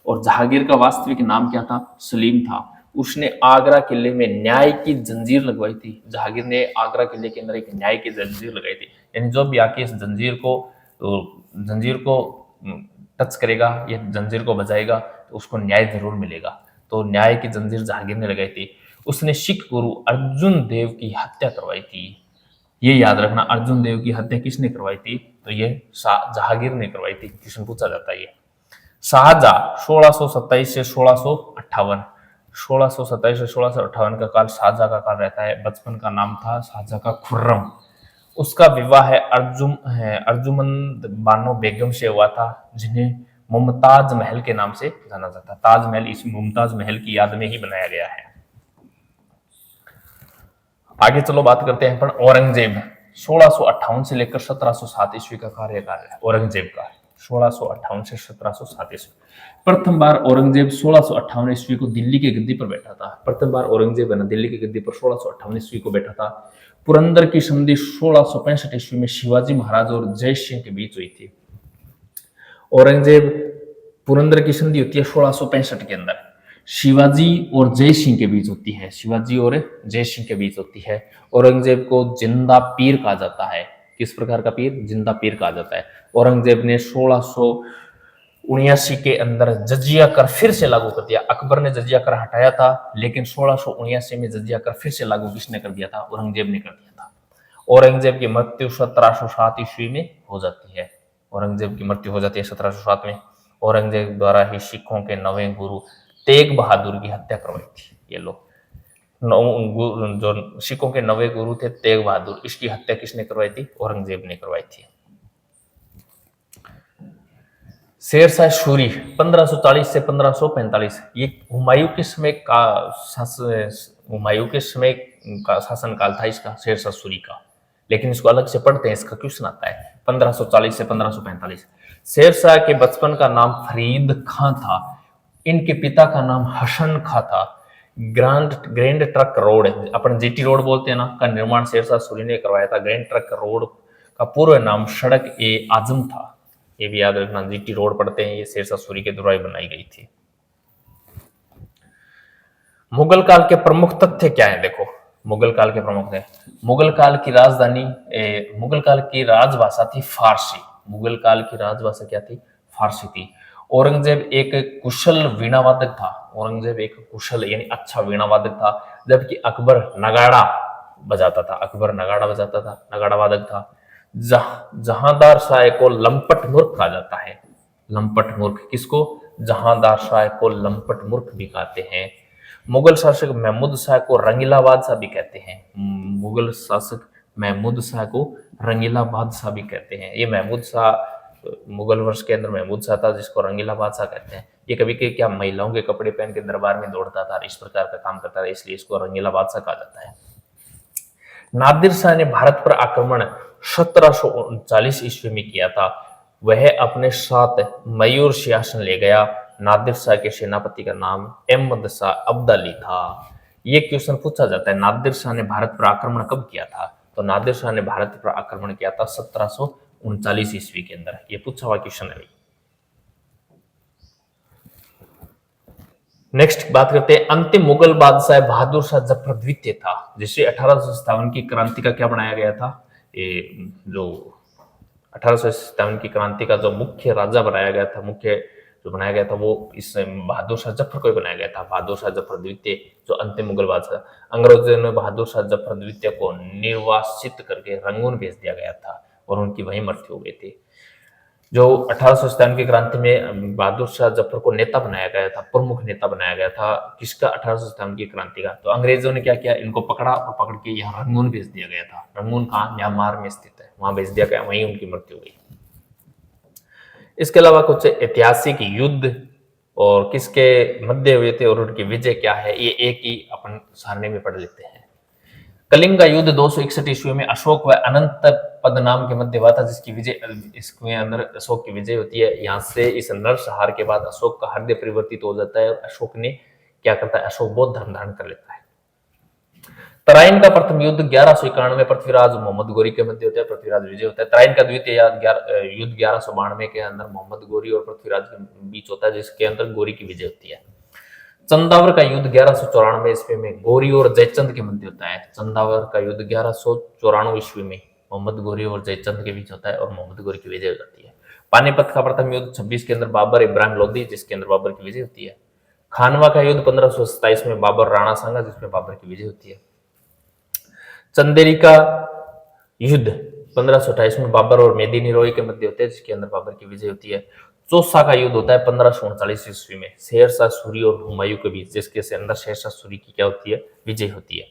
और जहांगीर का वास्तविक नाम क्या था? सलीम था। उसने आगरा किले में न्याय की जंजीर लगवाई थी। जहांगीर ने आगरा किले के अंदर एक न्याय की जंजीर लगाई थी, यानी जो भी आके इस जंजीर को टच करेगा या जंजीर को बजाएगा तो उसको न्याय जरूर मिलेगा। तो न्याय की जंजीर जहांगीर ने लगाई थी। उसने सिख गुरु अर्जुन देव की हत्या करवाई थी। ये याद रखना, अर्जुन देव की हत्या किसने करवाई थी? तो ये जहांगीर ने करवाई थी। क्वेश्चन पूछा जाता है ये। शाहजहां 1627 से 1658, 1627 से 1658 का काल शाहजहां का काल रहता है। बचपन का नाम था शाहजहां का खुर्रम। उसका विवाह है अर्जुमंद बानो बेगम से हुआ था, जिन्हें मुमताज महल के नाम से जाना जाता है। ताजमहल इस मुमताज महल की याद में ही बनाया गया है। आगे चलो बात करते हैं अपन औरंगजेब। 1658 से लेकर 1707 ईस्वी का कार्यकाल है औरंगजेब का। 1658 से 1707 ईस्वी। प्रथम बार औरंगजेब 1658 ईस्वी को दिल्ली की गद्दी पर बैठा था। प्रथम बार औरंगजेब है ना दिल्ली की गद्दी पर 1658 ईस्वी को बैठा था। पुरंदर की संधि 1665 ईस्वी में शिवाजी महाराज और जय सिंह के बीच हुई थी। औरंगजेब पुरंदर की संधि होती है 1665 के अंदर, शिवाजी और जय सिंह के बीच होती है। शिवाजी और जय सिंह के बीच होती है। औरंगजेब को जिंदा पीर कहा जाता है। किस प्रकार का पीर? जिंदा पीर कहा जाता है। औरंगजेब ने 79 के अंदर जजिया कर फिर से लागू कर दिया। अकबर ने जजिया कर हटाया था, लेकिन 1679 में जजिया कर फिर से लागू किसने कर दिया था? औरंगजेब ने कर दिया था। औरंगजेब की मृत्यु 1707 ईस्वी में हो जाती है। औरंगजेब की मृत्यु हो जाती है 1707 में। औरंगजेब द्वारा ही सिखों के नवे गुरु तेग बहादुर की हत्या करवाई थी। ये लोग जो सिखों के नवे गुरु थे तेग बहादुर, इसकी हत्या किसने करवाई थी? औरंगजेब ने करवाई थी। शेरशाह सूरी 1540 से 1545, ये हुमायूं के समय का हुमायूं के समय का शासनकाल था इसका, शेरशाह सूरी का। लेकिन इसको अलग से पढ़ते हैं, इसका क्वेश्चन आता है 1540 से 1545। शेरशाह के बचपन का नाम फरीद खां था। इनके पिता का नाम हसन खां था। ग्रैंड ट्रक रोड, अपन जीटी रोड बोलते हैं ना, का निर्माण शेरशाह सूरी ने करवाया था। ग्रैंड ट्रक रोड का पूर्व नाम सड़क ए आजम था। ये भी याद रखना, जीटी रोड पढ़ते हैं, ये शेरशाह सूरी के द्वारा बनाई गई थी। मुगल काल के प्रमुख तथ्य क्या है? देखो, मुगल काल के प्रमुख है, मुगल काल की राजधानी मुगल काल की राजभाषा थी फारसी। मुगल काल की राजभाषा क्या थी? फारसी थी। औरंगजेब एक कुशल वीणावादक था। औरंगजेब एक कुशल यानी अच्छा वीणावादक था, जबकि अकबर नगाड़ा बजाता था। अकबर नगाड़ा बजाता था, नगाड़ा वादक था। जहांदार शाह को लंपट मूर्ख कहा जाता है। लंपट मूर्ख किसको? जहांदार शाह को लंपट मूर्ख भी कहते हैं। मुगल शासक महमूद शाह को रंगीला बादशाह भी कहते हैं। मुगल शासक महमूद शाह को रंगीला बादशाह भी कहते हैं। ये महमूद शाह मुगल वंश के अंदर महमूद शाह था, जिसको रंगीला बादशाह कहते हैं। ये कभी के क्या महिलाओं के कपड़े पहन के दरबार में दौड़ता था, इस प्रकार का काम करता था, इसलिए इसको रंगीला बादशाह कहा जाता है। नादिर शाह ने भारत पर आक्रमण 1739 ईस्वी में किया था। वह अपने साथ मयूर सिंहासन ले गया। नादिर शाह के सेनापति का नाम अहमद शाह अब्दाली था। ये क्वेश्चन पूछा जाता है, नादिर शाह ने भारत पर आक्रमण कब किया था? तो नादिर शाह ने भारत पर आक्रमण किया था 1739 ईस्वी के अंदर। ये पूछा हुआ क्वेश्चन है। नेक्स्ट बात करते हैं, अंतिम मुगल बादशाह बहादुर शाह जफर द्वितीय था, जिसे 1857 की क्रांति का क्या बनाया गया था? ये जो 1857 की क्रांति का जो मुख्य राजा बनाया गया था, मुख्य जो बनाया गया था, वो इस बहादुर शाह जफर को बनाया गया था। बहादुर शाह जफर द्वितीय जो अंतिम मुगल बादशाह। अंग्रेजों ने बहादुर शाह जफर द्वितीय को निर्वासित करके रंगून भेज दिया गया था और उनकी वहीं मृत्यु हो गई थी। जो 1857 की क्रांति में बहादुर शाह जफर को नेता बनाया गया था, प्रमुख नेता बनाया गया था, किसका? 1857 की क्रांति का। तो अंग्रेजों ने क्या किया? इनको पकड़ा और पकड़ के यहाँ रंगून भेज दिया गया था। रंगून कहाँ? म्यांमार में स्थित है, वहां भेज दिया गया, वहीं उनकी मृत्यु हुई। इसके अलावा कुछ ऐतिहासिक युद्ध और किसके मध्य हुए थे और उनकी विजय क्या है, ये एक ही अपन सारणी में पढ़ लेते हैं। कलिंग का युद्ध 261 ईस्वी में अशोक व अनंत पद्मनाभ के मध्य हुआ था, जिसकी विजय, इसके अंदर अशोक की विजय होती है। यहाँ से इस नरसंहार के बाद अशोक का हृदय परिवर्तित हो जाता है और अशोक ने क्या करता है? अशोक बौद्ध धर्म धारण कर लेता है। तराइन का प्रथम युद्ध 1191 में पृथ्वीराज मोहम्मद गोरी के मध्य होता है, पृथ्वीराज विजय होता है। तराइन का द्वितीय युद्ध 1192 के अंदर मोहम्मद गोरी और पृथ्वीराज के बीच होता है, जिसके अंदर गोरी की विजय होती है। चंदावर का युद्ध 1194 ईस्वी में गोरी और जयचंद के मध्य होता है। चंदावर का युद्ध 1194 ईस्वी में मोहम्मद गोरी और जयचंद के बीच होता है और मोहम्मद गोरी की विजय हो जाती है। पानीपत का प्रथम युद्ध 26 के अंदर बाबर इब्राहिम लोधी, जिसके अंदर बाबर की विजय होती है। खानवा का युद्ध 1527 में बाबर राणा सांगा, जिसमें बाबर की विजय होती है। चंदेरी का युद्ध 1528 में बाबर और मेदिनी रोय के मध्य होते हैं, जिसके अंदर बाबर की विजय होती है। चौसा का युद्ध होता है 1539 ईस्वी में शेरशाह सूरी और हुमायूं के बीच, जिसके अंदर शेरशाह सूरी की क्या होती है? विजय होती है।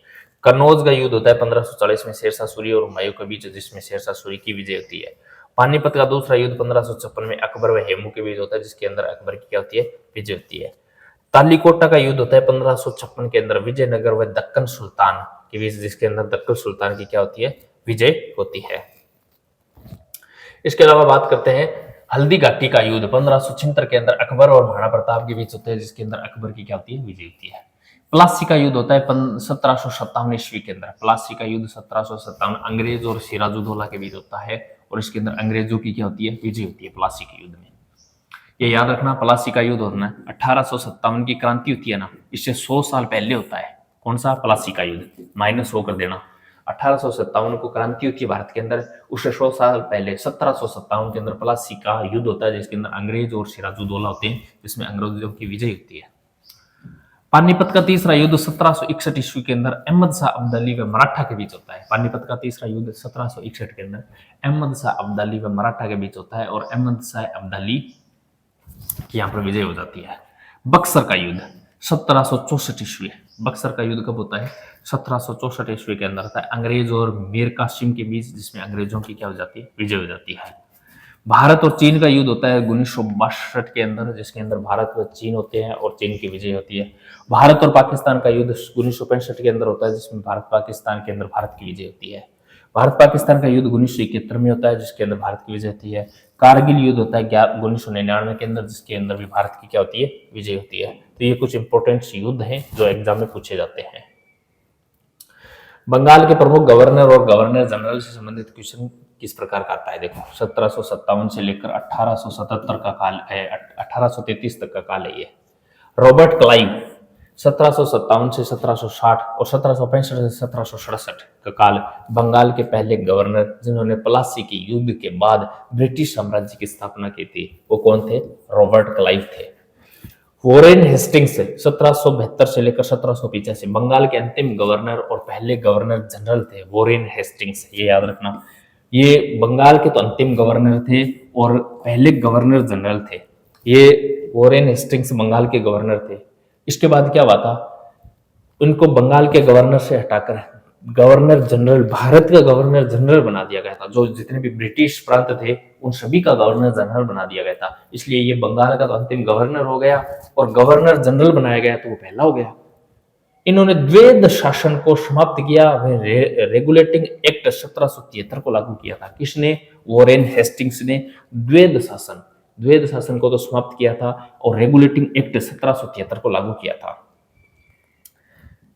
कन्नौज का युद्ध होता है 1540 में शेरशाह सूरी और हुमायूं के बीच, जिसमें शेरशाह सूरी की विजय होती है। पानीपत का दूसरा युद्ध 1556 में अकबर व हेमू के बीच होता है, जिसके अंदर अकबर की क्या होती है? विजय होती है। तालीकोटा का युद्ध होता है 1556 के अंदर विजयनगर व दक्कन सुल्तान के बीच, जिसके अंदर दक्कन सुल्तान की क्या होती है? विजय होती है। इसके अलावा बात करते हैं हल्दी घाटी का युद्ध 1576 के अंदर अकबर और महाराणा प्रताप के बीच होता है, जिसके अंदर अकबर की क्या होती है? विजय होती है। प्लासी का युद्ध होता है 1757 ईस्वी के अंदर। प्लासी का युद्ध 1757 अंग्रेज और सिराजुद्दौला के बीच होता है और इसके अंदर अंग्रेजों की क्या होती है? विजय होती है प्लासी के युद्ध में। ये याद रखना, प्लासी का युद्ध होना 1857 की क्रांति होती है ना, इससे 100 साल पहले होता है। कौन सा? प्लासी का युद्ध। -100 कर देना। 1857 को क्रांति होती है भारत के अंदर। उससे 100 साल पहले 1757 के अंदर प्लासी का युद्ध होता है, जिसके अंदर अंग्रेज और सिराजुद्दौला होते हैं, जिसमें अंग्रेजों की विजय होती है। पानीपत का तीसरा युद्ध 1761 ईस्वी के अंदर अहमद शाह अब्दाली व मराठा के बीच होता है। पानीपत का तीसरा युद्ध 1761 के अंदर अहमद शाह अब्दाली व मराठा के बीच होता है और अहमद शाह अब्दाली की यहाँ पर विजय हो जाती है। बक्सर का युद्ध 1764 ईस्वी। बक्सर का युद्ध कब होता है? 1764 ईस्वी के अंदर होता है, अंग्रेज और मीर कासिम के बीच, जिसमें अंग्रेजों की क्या हो जाती है? विजय हो जाती है। भारत और चीन का युद्ध होता है 1962 के अंदर, जिसके अंदर भारत व चीन होते हैं और चीन की विजय होती है। भारत और पाकिस्तान का युद्ध 1965 के अंदर होता है, जिसमें भारत पाकिस्तान के अंदर भारत की विजय होती है। भारत पाकिस्तान का युद्ध 1971 में होता है, जिसके अंदर भारत की विजय होती है। कारगिल युद्ध होता है 1999 के अंदर, जिसके अंदर भी भारत की क्या होती है? विजय होती है। तो ये कुछ इंपॉर्टेंट युद्ध हैं जो एग्जाम में पूछे जाते हैं। बंगाल के प्रमुख गवर्नर और गवर्नर जनरल से संबंधित क्वेश्चन किस प्रकार का आता है? देखो 1757 से लेकर 1877 का काल है, 1833 तक का काल है ये। रॉबर्ट क्लाइव 1757 से 1760 और 1765 से 1767 का काल बंगाल के पहले गवर्नर, जिन्होंने प्लासी के युद्ध के बाद ब्रिटिश साम्राज्य की स्थापना की थी, वो कौन थे? रॉबर्ट क्लाइव थे। वॉरेन हेस्टिंग्स 1772 से लेकर 1785 बंगाल के अंतिम गवर्नर और पहले गवर्नर जनरल थे। वॉरेन हेस्टिंग्स, ये याद रखना, ये बंगाल के तो अंतिम गवर्नर थे और पहले गवर्नर जनरल थे। ये वॉरेन हेस्टिंग्स बंगाल के गवर्नर थे। इसके बाद क्या हुआ था? उनको बंगाल के गवर्नर से हटाकर गवर्नर जनरल, भारत का गवर्नर जनरल बना दिया गया था। जो जितने भी ब्रिटिश प्रांत थे उन सभी का गवर्नर जनरल बना दिया गया था। इसलिए ये बंगाल का तो अंतिम गवर्नर हो गया और गवर्नर जनरल बनाया गया तो वो पहला हो गया। इन्होंने द्वैध शासन को समाप्त किया। रेगुलेटिंग एक्ट 1773 को लागू किया था। किसने? वॉरेन हेस्टिंग्स ने द्वैध शासन को तो समाप्त किया था और रेगुलेटिंग एक्ट 1773 को लागू किया था।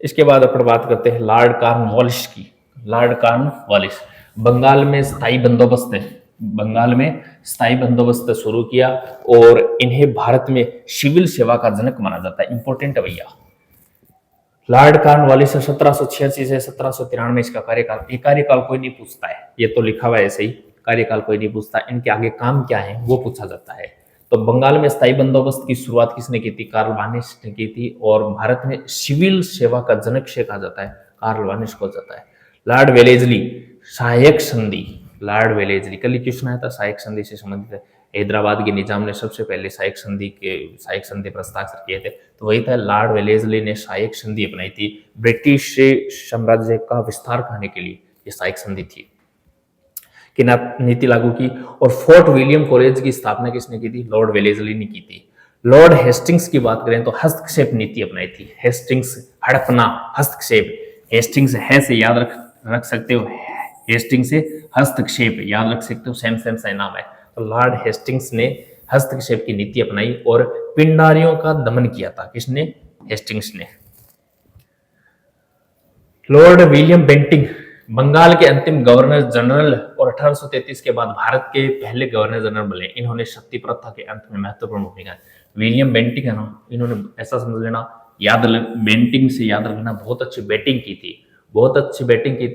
इसके बाद अपन बात करते हैं लॉर्ड कॉर्नवालिस की। लॉर्ड कॉर्नवालिस बंगाल में स्थायी बंदोबस्त शुरू किया और इन्हें भारत में सिविल सेवा का जनक माना जाता है। इंपॉर्टेंट है भैया। लॉर्ड कॉर्नवालिस 1786 से 1793 इसका कार्यकाल। ये कार्यकाल कोई नहीं पूछता है, ये तो लिखा हुआ है ऐसे ही, कार्यकाल कोई नहीं पूछता। इनके आगे काम क्या है वो पूछा जाता है। तो बंगाल में स्थायी बंदोबस्त की शुरुआत किसने की थी? कार्ल वानिश ने की थी और भारत में सिविल सेवा का जनक से कहा जाता है, कार्ल वानिश को जाता है। लॉर्ड वेलेजली सहायक संधि, लॉर्ड वेलेजली कल क्वेश्चन आया था, सहायक संधि से संबंधित है। हैदराबाद के निजाम ने सबसे पहले सहायक संधि पर हस्ताक्षर किए थे, तो वही था लॉर्ड वेलेजली ने सहायक संधि अपनाई थी। ब्रिटिश साम्राज्य का विस्तार करने के लिए ये सहायक संधि थी कि नीति लागू की। और फोर्ट विलियम कॉलेज की स्थापना किसने की थी? लॉर्ड वेलेजली ने की थी। लॉर्ड हेस्टिंग्स की बात करें तो हस्तक्षेप नीति अपनाई थी। हेस्टिंग्स, हड़पना, हस्तक्षेप। हेस्टिंग्स है से याद रख सकते हो, हेस्टिंग्स से हस्तक्षेप याद रख सकते हो, सेम सा नाम है। तो लॉर्ड हेस्टिंग्स ने हस्तक्षेप की नीति अपनाई और पिंडारियों का दमन किया था। किसने? हेस्टिंग्स ने। लॉर्ड विलियम बेंटिंग बंगाल के अंतिम गवर्नर जनरल और 1833 के बाद भारत के पहले गवर्नर जनरल बने। इन्होंने सती प्रथा के अंत में महत्वपूर्ण भूमिका। विलियम बेंटिंग है ना, इन्होंने ऐसा समझ लेना, बेंटिंग से याद रखना, बहुत अच्छी बैटिंग की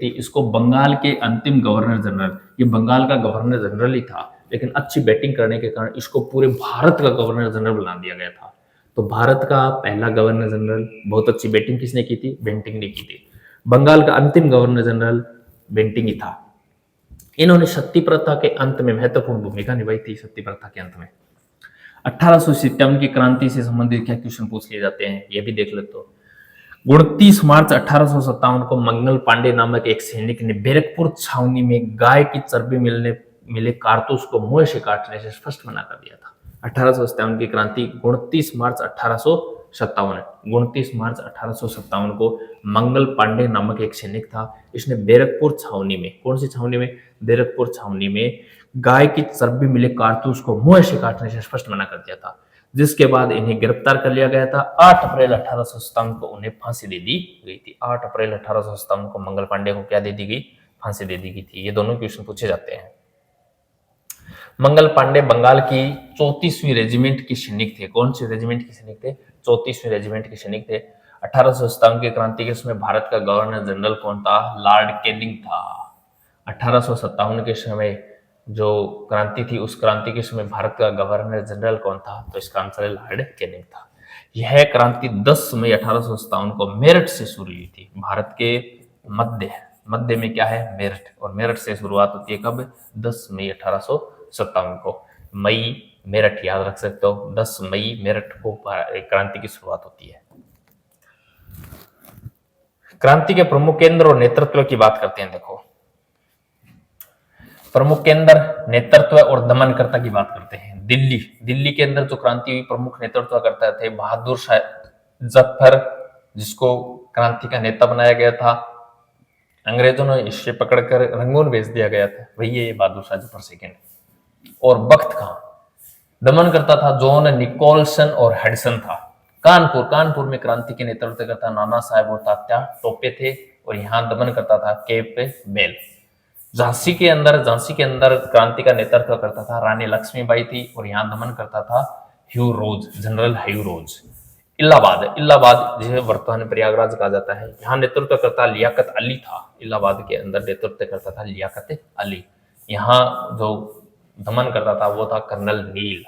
थी। इसको बंगाल के अंतिम गवर्नर जनरल, ये बंगाल का गवर्नर जनरल ही था, लेकिन अच्छी बैटिंग करने के कारण इसको पूरे भारत का गवर्नर जनरल बना दिया गया था। तो भारत का पहला गवर्नर जनरल, बहुत अच्छी बैटिंग किसने की थी? बेंटिंग ने की थी। बंगाल का अंतिम गवर्नर जनरल बेंटिंग ही था। इन्होंने सती प्रथा के अंत में महत्वपूर्ण भूमिका निभाई थी। सती प्रथा के अंत में 1857 की क्रांति से संबंधित क्या क्वेश्चन पूछ लिए जाते हैं, ये भी देख लेते हो। 29 मार्च 1857 को मंगल पांडे नामक एक सैनिक ने बैरकपुर छावनी में गाय की चर्बी मिले कारतूस को मुंह से काटने से स्पष्ट मना कर दिया था। 1857 की क्रांति 29 मार्च 1857 को मंगल पांडे नामक एक सैनिक था। इसने बैरकपुर छावनी में, कौन सी छावनी में? बैरकपुर छावनी में गाय की चर्बी मिले कारतूस को मुंह से काटने से स्पष्ट मना कर दिया था, जिसके बाद इन्हें गिरफ्तार कर लिया गया था। 8 अप्रैल 1857 को उन्हें फांसी दे दी गई थी। 8 अप्रैल 1857 को मंगल पांडे को क्या दे दी गई? फांसी दे दी गई थी। ये दोनों क्वेश्चन पूछे जाते हैं। मंगल पांडे बंगाल की 34वीं रेजिमेंट के सैनिक थे। कौन सी रेजिमेंट के सैनिक थे? 34वीं रेजिमेंट के सैनिक थे। 1857 की क्रांति के समय भारत का गवर्नर जनरल कौन था? लॉर्ड कैनिंग था। 1857 के समय जो क्रांति थी, उस क्रांति के समय भारत का गवर्नर जनरल कौन था? तो इसका आंसर है लॉर्ड कैनिंग था। यह क्रांति 10 मई 1857 को मेरठ से शुरू हुई थी। भारत के मध्य में क्या है? मेरठ, और मेरठ से शुरुआत होती है कब? 10 मई 1857 को। मई मेरठ याद रख सकते हो, 10 मई मेरठ को क्रांति की शुरुआत होती है। क्रांति के प्रमुख केंद्र और नेतृत्व की बात करते हैं। देखो, प्रमुख केंद्र, नेतृत्व और दमनकर्ता की बात करते हैं। दिल्ली के अंदर जो क्रांति हुई, प्रमुख नेतृत्व करता थे बहादुर शाह जफर, जिसको क्रांति का नेता बनाया गया था। अंग्रेजों ने इसे पकड़कर रंगून भेज दिया गया था, वही है बहादुर शाह जफर सेकेंड। और बख्त खां। दमन करता था जॉन निकोलसन और हेडसन था। कानपुर में क्रांति के नेतृत्व करता नाना साहेब और तात्या टोपे थे, और यहाँ दमन करता था केप बेल। झांसी के अंदर क्रांति का नेतृत्व करता था रानी लक्ष्मीबाई थी, और यहाँ दमन करता था ह्यू रोज, जनरल ह्यू रोज। इलाहाबाद जिसे वर्तमान प्रयागराज कहा जाता है, यहाँ नेतृत्व करता लियाकत अली था। इलाहाबाद के अंदर नेतृत्व करता था लियाकत अली। यहाँ जो दमन करता था वो था कर्नल नील।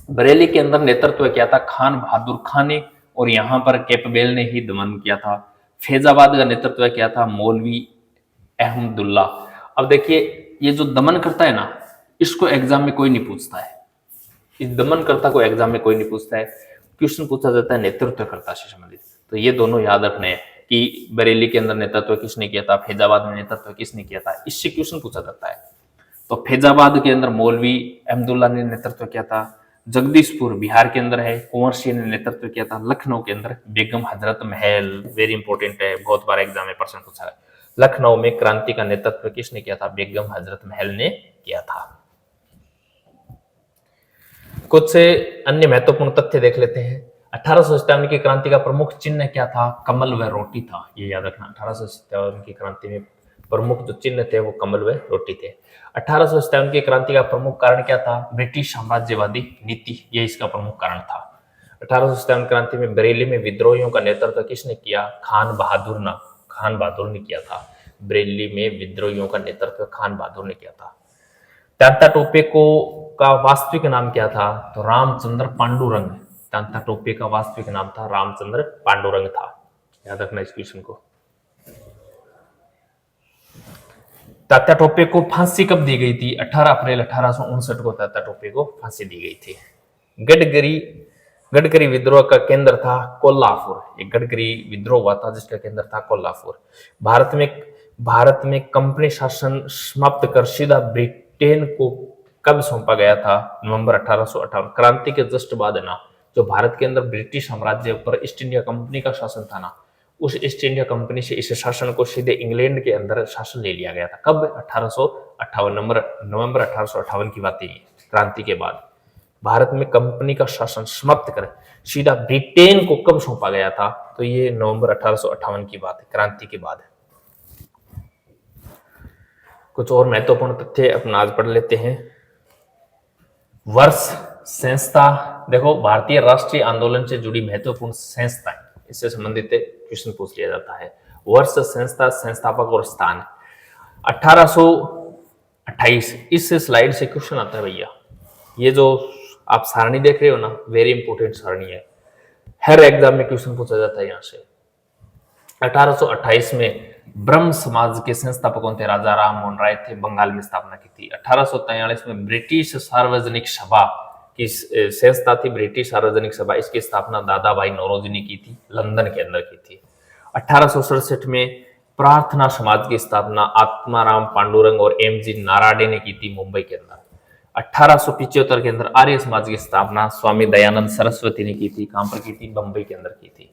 बरेली के अंदर नेतृत्व किया था खान बहादुर खान ने, और यहाँ पर कैपबेल ने ही दमन किया था। फैजाबाद का नेतृत्व किया था मौलवी अहमदुल्ला। अब देखिए, ये जो दमन करता है ना, इसको एग्जाम में कोई नहीं पूछता है। इस दमनकर्ता को एग्जाम में कोई नहीं पूछता है। क्वेश्चन पूछा जाता है नेतृत्वकर्ता से संबंधित। तो ये दोनों याद रखने हैं कि बरेली के अंदर नेतृत्व किसने किया था, फैजाबाद में नेतृत्व किसने किया था, इससे क्वेश्चन पूछा जाता है। तो फैजाबाद के अंदर मौलवी अहमदुल्ला ने नेतृत्व किया था। जगदीशपुर बिहार के अंदर है, कुंवर सिंह ने नेतृत्व किया था। लखनऊ के अंदर बेगम हजरत महल, वेरी इंपॉर्टेंट है, बहुत बार एग्जाम में प्रश्न पूछा है। लखनऊ में क्रांति का नेतृत्व किसने किया था? बेगम हजरत महल ने किया था। कुछ से अन्य महत्वपूर्ण तथ्य देख लेते हैं। 1857 की क्रांति का प्रमुख चिन्ह क्या था? कमल व रोटी था, ये याद रखना। 1857 की क्रांति में प्रमुख जो चिन्ह थे वो कमल व रोटी थे। 1857 की क्रांति का प्रमुख कारण क्या था? ब्रिटिश साम्राज्यवादी नीति, ये इसका प्रमुख कारण था। 1857 क्रांति में बरेली में विद्रोहियों का नेतृत्व किसने किया? खान बहादुर ने किया था। बरेली में विद्रोहियों का नेतृत्व खान बहादुर ने किया था। तात्या टोपे का वास्तविक नाम क्या था? तो रामचंद्र पांडुरंग। तात्या टोपे का वास्तविक नाम था रामचंद्र पांडुरंग था, याद रखना इस क्वेश्चन को। तात्या टोपे को फांसी कब दी गई थी? 18 अप्रैल 1859 को तात्या टोपे को फांसी दी गई थी। गडकरी विद्रोह का केंद्र था कोल्हापुर। एक गडकरी विद्रोह हुआ था जिसका केंद्र था कोल्हापुर। भारत में कंपनी शासन समाप्त कर सीधा ब्रिटेन को कब सौंपा गया था? नवंबर 1858। क्रांति के जस्ट बाद है ना, जो भारत के अंदर ब्रिटिश साम्राज्य पर ईस्ट इंडिया कंपनी का शासन था ना, उस ईस्ट इंडिया कंपनी से इस शासन को सीधे इंग्लैंड के अंदर शासन ले लिया गया था। कब? 1858, नवंबर 1858 की बात है। क्रांति के बाद भारत में कंपनी का शासन समाप्त कर सीधा ब्रिटेन को कब सौंपा गया था? तो ये नवंबर 1858 की बात है, क्रांति के बाद। कुछ और महत्वपूर्ण तथ्य अपना आज पढ़ लेते हैं। वर्ष, संस्था, देखो भारतीय राष्ट्रीय आंदोलन से जुड़ी महत्वपूर्ण संस्थाएं, इससे संबंधित क्वेश्चन पूछ लिया जाता है। वर्ष, संस्था, संस्थापक और स्थान। 1828, इस स्लाइड से क्वेश्चन आता है भैया। ये जो आप सारणी देख रहे हो ना, वेरी इंपोर्टेंट सारणी है, हर एग्जाम में क्वेश्चन पूछा जाता है यहां से। 1828 में ब्रह्म समाज के संस्थापक कौन थे? राजा राम मोहन राय थे, बंगाल में स्थापना की थी। 1843 में ब्रिटिश सार्वजनिक सभा की संस्था थी, ब्रिटिश सार्वजनिक सभा, इसकी स्थापना दादा भाई नौरोजी ने की थी, लंदन के अंदर की थी। 1867 में प्रार्थना समाज की स्थापना आत्माराम पांडुरंग और एमजी नारायण ने की थी, मुंबई के अंदर। 1875 के अंदर आर्य समाज की स्थापना स्वामी दयानंद सरस्वती ने की थी, कहां पर की थी? बंबई के अंदर की थी।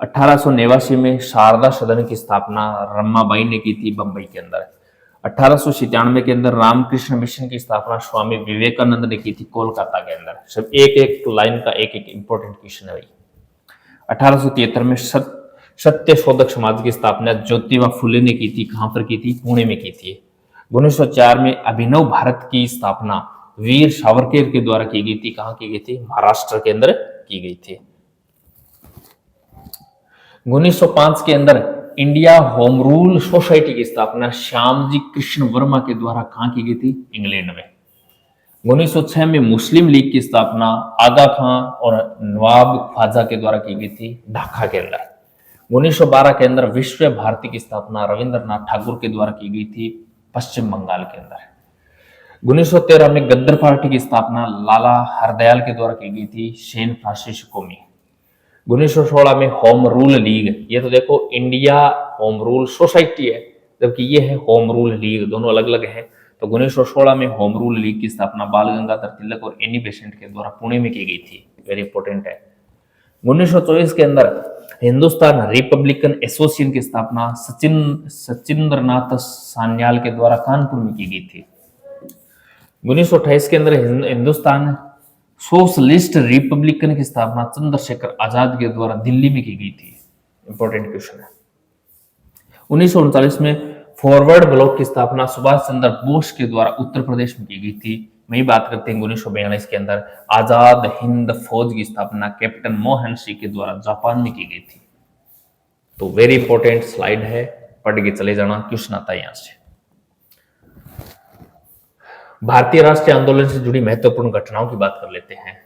1889 में शारदा सदन की स्थापना रमाबाई ने की थी, बंबई के अंदर। 1897 के अंदर रामकृष्ण मिशन की स्थापना स्वामी विवेकानंद ने की थी, कोलकाता के अंदर। सब एक एक लाइन का एक एक इंपॉर्टेंट क्वेश्चन है भाई। 1873 में सत्य शोधक समाज की स्थापना ज्योतिबा फुले ने की थी, कहां पर की थी? पुणे में की थी। 1904 में अभिनव भारत की स्थापना वीर सावरकर के द्वारा की गई थी, कहां की गई थी? महाराष्ट्र के अंदर की गई थी। 1905 के अंदर इंडिया होम रूल सोसाइटी की स्थापना श्यामजी कृष्ण वर्मा के द्वारा कहां की गई थी? इंग्लैंड में। 1906 में मुस्लिम लीग की स्थापना आगा खां और नवाब ख्वाजा के द्वारा की गई थी ढाका के अंदर। 1912 के अंदर विश्व भारती की स्थापना रविंद्रनाथ ठाकुर के द्वारा की गई थी पश्चिम बंगाल के अंदर। 1913 में गद्दर पार्टी की स्थापना लाला हरदयाल के द्वारा की गई थी सैन फ्रांसिस्को में। 1916 में होम रूल लीग, ये तो देखो इंडिया होम रूल सोसाइटी है जबकि ये है होम रूल लीग, दोनों अलग अलग हैं। तो 1916 में होम रूल लीग की स्थापना बाल गंगाधर तिलक और एनी बेसेंट के द्वारा पुणे में की गई थी, वेरी इंपॉर्टेंट है। 1924 के अंदर हिंदुस्तान रिपब्लिकन एसोसिएशन की स्थापना सचिंद्रनाथ सान्याल के द्वारा कानपुर में की गई थी। 1928 के अंदर हिंदुस्तान सोशलिस्ट रिपब्लिकन की स्थापना चंद्रशेखर आजाद के द्वारा दिल्ली में की गई थी, इंपॉर्टेंट क्वेश्चन है। 1939 में फॉरवर्ड ब्लॉक की स्थापना सुभाष चंद्र बोस के द्वारा उत्तर प्रदेश में की गई थी। वही बात करते हैं 1942 के अंदर आजाद हिंद फौज की स्थापना कैप्टन मोहन सिंह के द्वारा जापान में की गई थी। तो वेरी इंपॉर्टेंट स्लाइड है, पढ़ के चले जाना, क्वेश्चन आता है यहां से। भारतीय राष्ट्रीय आंदोलन से जुड़ी महत्वपूर्ण घटनाओं की बात कर लेते हैं।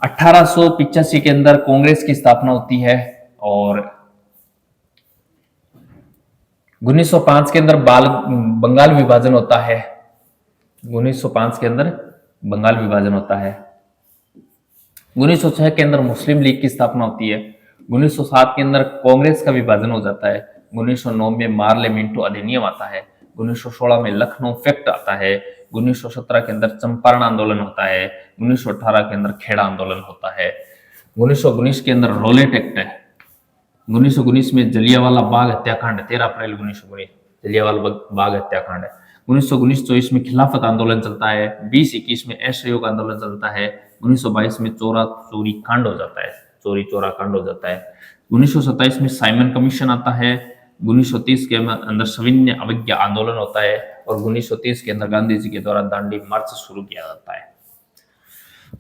1885 के अंदर कांग्रेस की स्थापना होती है और 1905 के अंदर बंगाल विभाजन होता है। 1905 के अंदर बंगाल विभाजन होता है। 1906 के अंदर मुस्लिम लीग की स्थापना होती है। 1907 के अंदर कांग्रेस का विभाजन हो जाता है। 1909 में मार्ले मिंटो अधिनियम आता है। 1916 में लखनऊ फैक्ट आता है। 1917 के अंदर चंपारण आंदोलन होता है। 1918 के अंदर खेड़ा आंदोलन होता है। 1919 के अंदर रोलेट एक्ट है। 1919 में जलियांवाला बाग हत्याकांड, 13 अप्रैल 1919 जलियांवाला बाग हत्याकांड है। 1919-24 में खिलाफत आंदोलन चलता है। 20-21 में असहयोग आंदोलन चलता है। 1922 में चोरी कांड हो जाता है, चोरी चोरा कांड हो जाता है। 1927 में साइमन कमीशन आता है। 1930 के अंदर सविनय अवज्ञा आंदोलन होता है और 1930 के अंदर गांधी जी के द्वारा दांडी मार्च शुरू किया जाता है।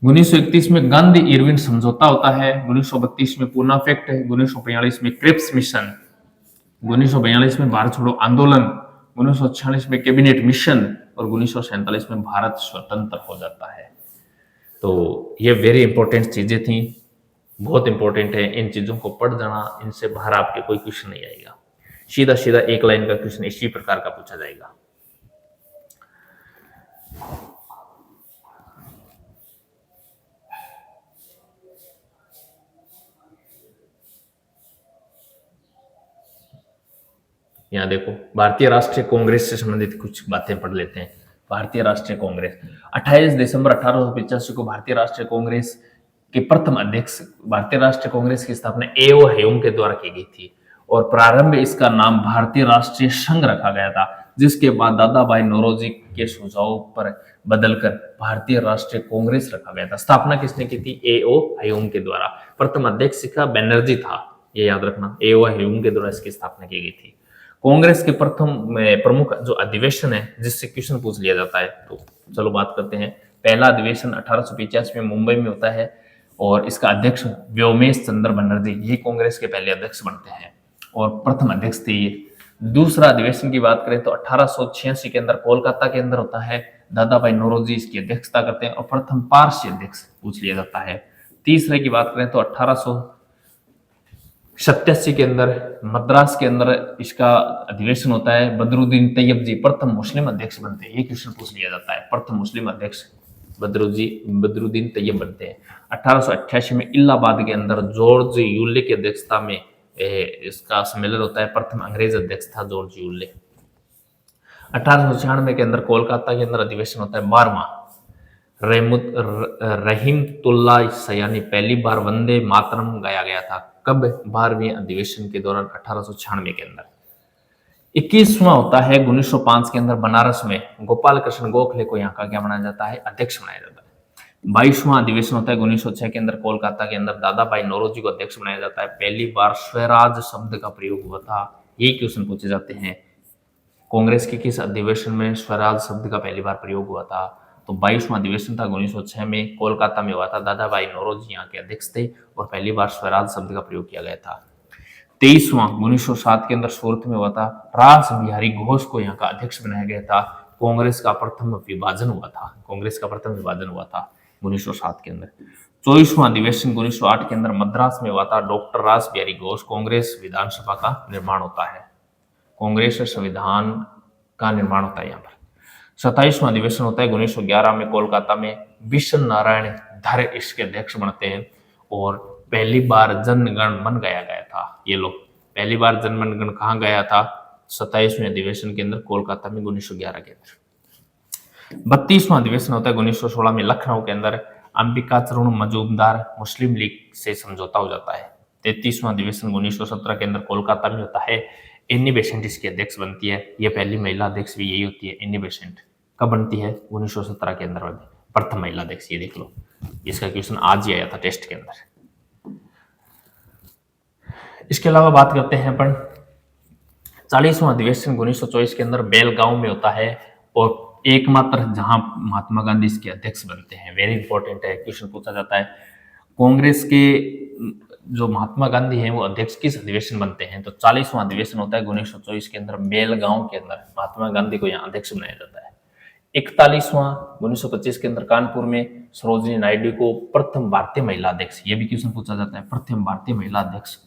1931 में गांधी इरविन समझौता होता है। 1932 में पूना फैक्ट है। 1945 में क्रिप्स मिशन। 1942 में भारत छोड़ो आंदोलन। 1946 में कैबिनेट मिशन और 1947 में भारत स्वतंत्र हो जाता है। तो ये वेरी इंपॉर्टेंट चीजें थी, बहुत इंपॉर्टेंट है, इन चीजों को पढ़ जाना, इनसे बाहर आपके कोई क्वेश्चन नहीं आएगा। सीधा सीधा एक लाइन का क्वेश्चन इसी प्रकार का पूछा जाएगा। यहाँ देखो भारतीय राष्ट्रीय कांग्रेस से संबंधित कुछ बातें पढ़ लेते हैं। भारतीय राष्ट्रीय कांग्रेस 28 दिसंबर 1885 को भारतीय राष्ट्रीय कांग्रेस के प्रथम अध्यक्ष, भारतीय राष्ट्रीय कांग्रेस की स्थापना ए.ओ. ह्यूम के द्वारा की गई थी और प्रारंभ इसका नाम भारतीय राष्ट्रीय संघ रखा गया था, जिसके बाद दादा भाई नौरोजी के सुझाव पर बदलकर भारतीय राष्ट्रीय कांग्रेस रखा गया था। स्थापना किसने की थी? ए.ओ. ह्यूम के द्वारा। प्रथम अध्यक्ष का बनर्जी था, ये याद रखना, ए.ओ. ह्यूम के द्वारा इसकी स्थापना की गई थी। कांग्रेस के प्रथम प्रमुख जो अधिवेशन है जिससे क्वेश्चन पूछ लिया जाता है, तो चलो बात करते हैं। पहला अधिवेशन 1885 में मुंबई में होता है और इसका अध्यक्ष व्योमेश चंद्र बनर्जी, ये कांग्रेस के पहले अध्यक्ष बनते हैं और प्रथम अध्यक्ष थे ये। दूसरा अधिवेशन की बात करें तो 1886 के अंदर कोलकाता के अंदर होता है। दादा भाई नौरोजी इसकी अध्यक्षता करते हैं और प्रथम पारसी अध्यक्ष पूछ लिया जाता है। तीसरे की बात करें तो 1887 के अंदर मद्रास के अंदर इसका अधिवेशन होता है। बदरुद्दीन तैयब जी प्रथम मुस्लिम अध्यक्ष बनते हैं, ये क्वेश्चन पूछ लिया जाता है। प्रथम मुस्लिम अध्यक्ष बदरुद्दीन तैयब बनते हैं। 1888 में इलाहाबाद के अंदर जॉर्ज यूले की अध्यक्षता में इसका सम्मेलन होता है। प्रथम अंग्रेज अध्यक्ष था जॉर्ज यूले। 1896 के अंदर कोलकाता के अंदर अधिवेशन होता है 12वां। रहीमतुल्लाह सयानी पहली बार वंदे मातरम गाया गया था। कब? 12वें अधिवेशन के दौरान 1896 के अंदर। 21वां होता है 1905 के अंदर बनारस में। गोपाल कृष्ण गोखले को यहाँ का क्या बनाया जाता है? अध्यक्ष बनाया जाता है। 22वां अधिवेशन होता है 1906 के अंदर कोलकाता के अंदर। दादा भाई नौरोजी को अध्यक्ष बनाया जाता है। पहली बार स्वराज शब्द का प्रयोग हुआ था, ये क्वेश्चन पूछे जाते हैं। कांग्रेस के किस अधिवेशन में स्वराज शब्द का पहली बार प्रयोग हुआ था? तो 22वां अधिवेशन था 1906 में, कोलकाता में हुआ था। दादा भाई नौरोजी यहाँ के अध्यक्ष थे और पहली बार स्वराज शब्द का प्रयोग किया गया था। 23वां 1907 के अंदर सूरत में हुआ था। रास बिहारी घोष को यहाँ का अध्यक्ष बनाया गया था। कांग्रेस का प्रथम विभाजन हुआ था। कांग्रेस का प्रथम विभाजन हुआ था 1907 के अंदर। 24वां अधिवेशन 1908 के अंदर मद्रास में हुआ था। डॉक्टर रास बिहारी घोष कांग्रेस विधानसभा का निर्माण होता है। कांग्रेस संविधान का निर्माण होता है यहाँ पर। 27वां अधिवेशन होता है 1911 में कोलकाता में। विश्व नारायण धर इसके अध्यक्ष बनते हैं और पहली बार जनगण मन गाया गया था। ये लोग पहली बार जनगण गण कहाँ गया था? 27वें अधिवेशन के अंदर कोलकाता में 1911 के अंदर। 32वां अधिवेशन होता है 1916 में लखनऊ के अंदर। अंबिका चरण मजूमदार मुस्लिम लीग से समझौता हो जाता है। 33वां अधिवेशन 1917 के अंदर कोलकाता में होता है। एनी बेसेंट इसकी अध्यक्ष बनती है। ये पहली महिला अध्यक्ष भी यही होती है, एनी बेसेंट। कब बनती है? 1917 के अंदर प्रथम महिला अध्यक्ष। ये देख लो, इसका क्वेश्चन आज ही आया था टेस्ट के अंदर। इसके अलावा बात करते हैं अपन 40वां अधिवेशन 1924 के अंदर बेलगांव में होता है और एकमात्र जहां महात्मा गांधी इसके अध्यक्ष बनते हैं। वेरी इंपॉर्टेंट है, क्वेश्चन पूछा जाता है। कांग्रेस के जो महात्मा गांधी हैं वो अध्यक्ष किस अधिवेशन बनते हैं? तो 40वां अधिवेशन होता है 1924 के अंदर बेलगांव के अंदर महात्मा गांधी को यहाँ अध्यक्ष बनाया जाता है। 41वां 1925 के अंदर कानपुर में सरोजिनी नायडू को प्रथम भारतीय महिला अध्यक्ष। ये भी क्वेश्चन पूछा जाता है, प्रथम भारतीय महिला अध्यक्ष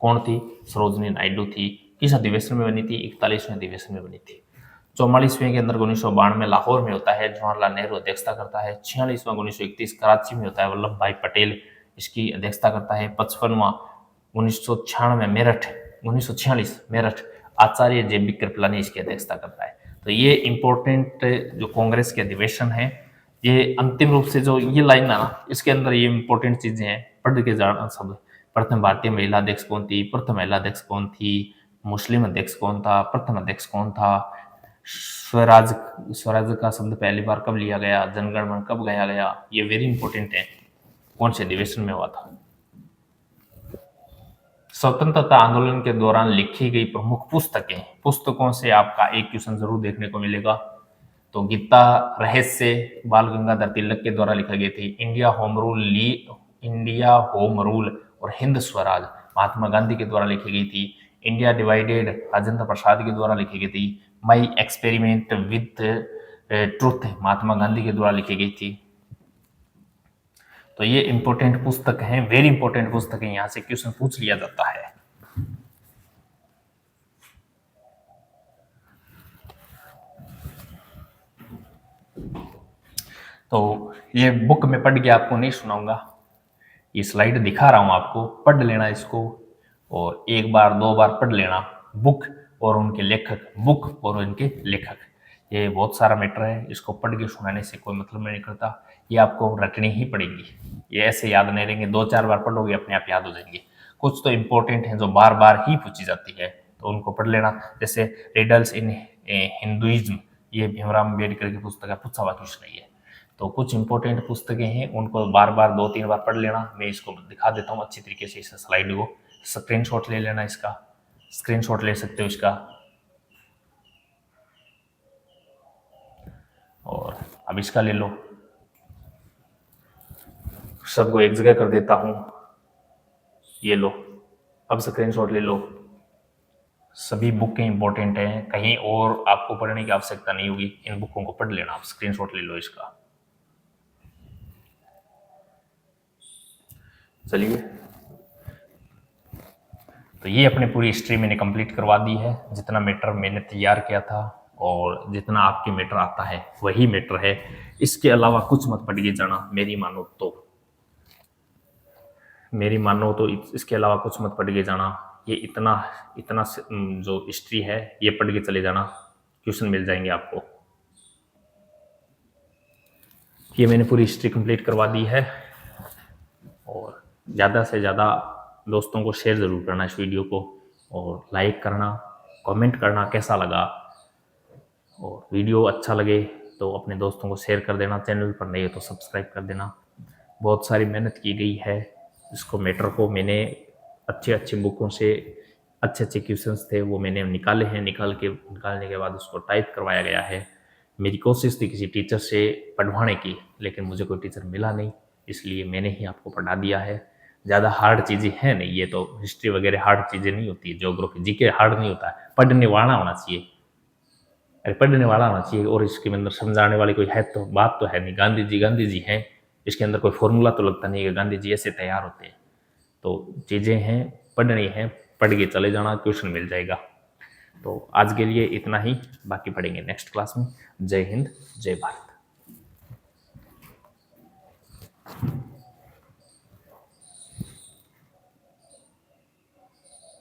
कौन थी? सरोजिनी नायडू थी। किस अधिवेशन में बनी थी? 41वें अधिवेशन में बनी थी। 44वें के अंदर 1992 में लाहौर में होता है, जवाहरलाल नेहरू अध्यक्षता करता है। 46वां 1931 कराची में होता है, वल्लभ भाई पटेल इसकी अध्यक्षता करता है। 55वां 1996 मेरठ 1946 मेरठ आचार्य JB कृपलानी इसकी अध्यक्षता करता है। तो ये इंपॉर्टेंट जो कांग्रेस के अधिवेशन है, ये अंतिम रूप से जो ये लाइन है ना, इसके अंदर ये इंपॉर्टेंट चीजें हैं, पढ़ के जाना सब। प्रथम भारतीय महिला अध्यक्ष कौन थी? प्रथम महिला अध्यक्ष कौन थी? मुस्लिम अध्यक्ष कौन था? प्रथम अध्यक्ष कौन था? स्वराज का शब्द पहली बार कब लिया गया? जनगण मन कब गाया गया? ये वेरी इंपॉर्टेंट है, कौन से अधिवेशन में हुआ था। स्वतंत्रता आंदोलन के दौरान लिखी गई प्रमुख पुस्तकों से आपका एक क्वेश्चन जरूर देखने को मिलेगा। तो गीता रहस्य बाल गंगाधर तिलक के द्वारा लिखा गई थी। इंडिया होम रूल और हिंद स्वराज महात्मा गांधी के द्वारा लिखी गई थी। इंडिया डिवाइडेड राजेंद्र प्रसाद के द्वारा लिखी गई थी। My experiment with truth Mahatma Gandhi के द्वारा लिखी गई थी। तो ये इंपॉर्टेंट पुस्तक है, वेरी इंपॉर्टेंट पुस्तक है, यहां से क्वेश्चन पूछ लिया जाता है। तो ये बुक में पढ़ के आपको नहीं सुनाऊंगा, ये स्लाइड दिखा रहा हूं आपको, पढ़ लेना इसको और एक बार दो बार पढ़ लेना। बुक और उनके लेखक, बुक और उनके लेखक, ये बहुत सारा मैटर है, इसको पढ़ के सुनाने से कोई मतलब नहीं करता, ये आपको रटनी ही पड़ेगी, ये ऐसे याद नहीं रहेंगे। 2-4 बार पढ़ोगे अपने आप याद हो जाएंगे। कुछ तो इंपॉर्टेंट है जो बार बार ही पूछी जाती है, तो उनको पढ़ लेना। जैसे रिडल्स इन हिंदुइज्म, ये भीमराव अम्बेडकर की पुस्तक है, पूछा हुआ क्वेश्चन नहीं है। तो कुछ इंपॉर्टेंट पुस्तकें हैं, उनको बार बार 2-3 बार पढ़ लेना। मैं इसको दिखा देता हूँ अच्छी तरीके से, इस स्लाइड को स्क्रीनशॉट ले लेना, इसका स्क्रीनशॉट ले सकते हो इसका। और अब इसका ले लो, सबको एक जगह कर देता हूं, ये लो, अब स्क्रीनशॉट ले लो। सभी बुकें इंपॉर्टेंट हैं, कहीं और आपको पढ़ने की आवश्यकता नहीं होगी, इन बुकों को पढ़ लेना। आप स्क्रीनशॉट ले लो इसका। चलिए, तो ये अपनी पूरी हिस्ट्री मैंने कंप्लीट करवा दी है। जितना मैटर मैंने तैयार किया था और जितना आपके मैटर आता है वही मैटर है, इसके अलावा कुछ मत पढ़िए जाना, मेरी मानो तो इसके अलावा कुछ मत पढ़ के जाना। ये इतना जो हिस्ट्री है ये पढ़ के चले जाना, क्वेश्चन मिल जाएंगे आपको। ये मैंने पूरी हिस्ट्री कंप्लीट करवा दी है और ज़्यादा से ज़्यादा दोस्तों को शेयर ज़रूर करना इस वीडियो को, और लाइक करना, कमेंट करना कैसा लगा, और वीडियो अच्छा लगे तो अपने दोस्तों को शेयर कर देना। चैनल पर नहीं है तो सब्सक्राइब कर देना। बहुत सारी मेहनत की गई है, इसको मैटर को मैंने अच्छे बुकों से अच्छे क्वेश्चंस थे वो मैंने निकाले हैं, निकालने के बाद उसको टाइप करवाया गया है। मेरी कोशिश थी किसी टीचर से पढ़वाने की, लेकिन मुझे कोई टीचर मिला नहीं, इसलिए मैंने ही आपको पढ़ा दिया है। ज़्यादा हार्ड चीज़ें हैं नहीं, ये तो हिस्ट्री वगैरह हार्ड चीज़ें नहीं होती है, ज्योग्राफी जीके हार्ड नहीं होता है, पढ़ने वाला होना चाहिए, अरे पढ़ने वाला होना चाहिए। और इसके अंदर समझाने वाली कोई है तो बात तो है नहीं, गांधी जी हैं, इसके अंदर कोई फॉर्मूला तो लगता नहीं है कि गांधी जी ऐसे तैयार होते हैं। तो चीज़ें हैं, पढ़नी है, पढ़ के चले जाना, क्वेश्चन मिल जाएगा। तो आज के लिए इतना ही, बाकी पढ़ेंगे नेक्स्ट क्लास में। जय हिंद, जय भारत।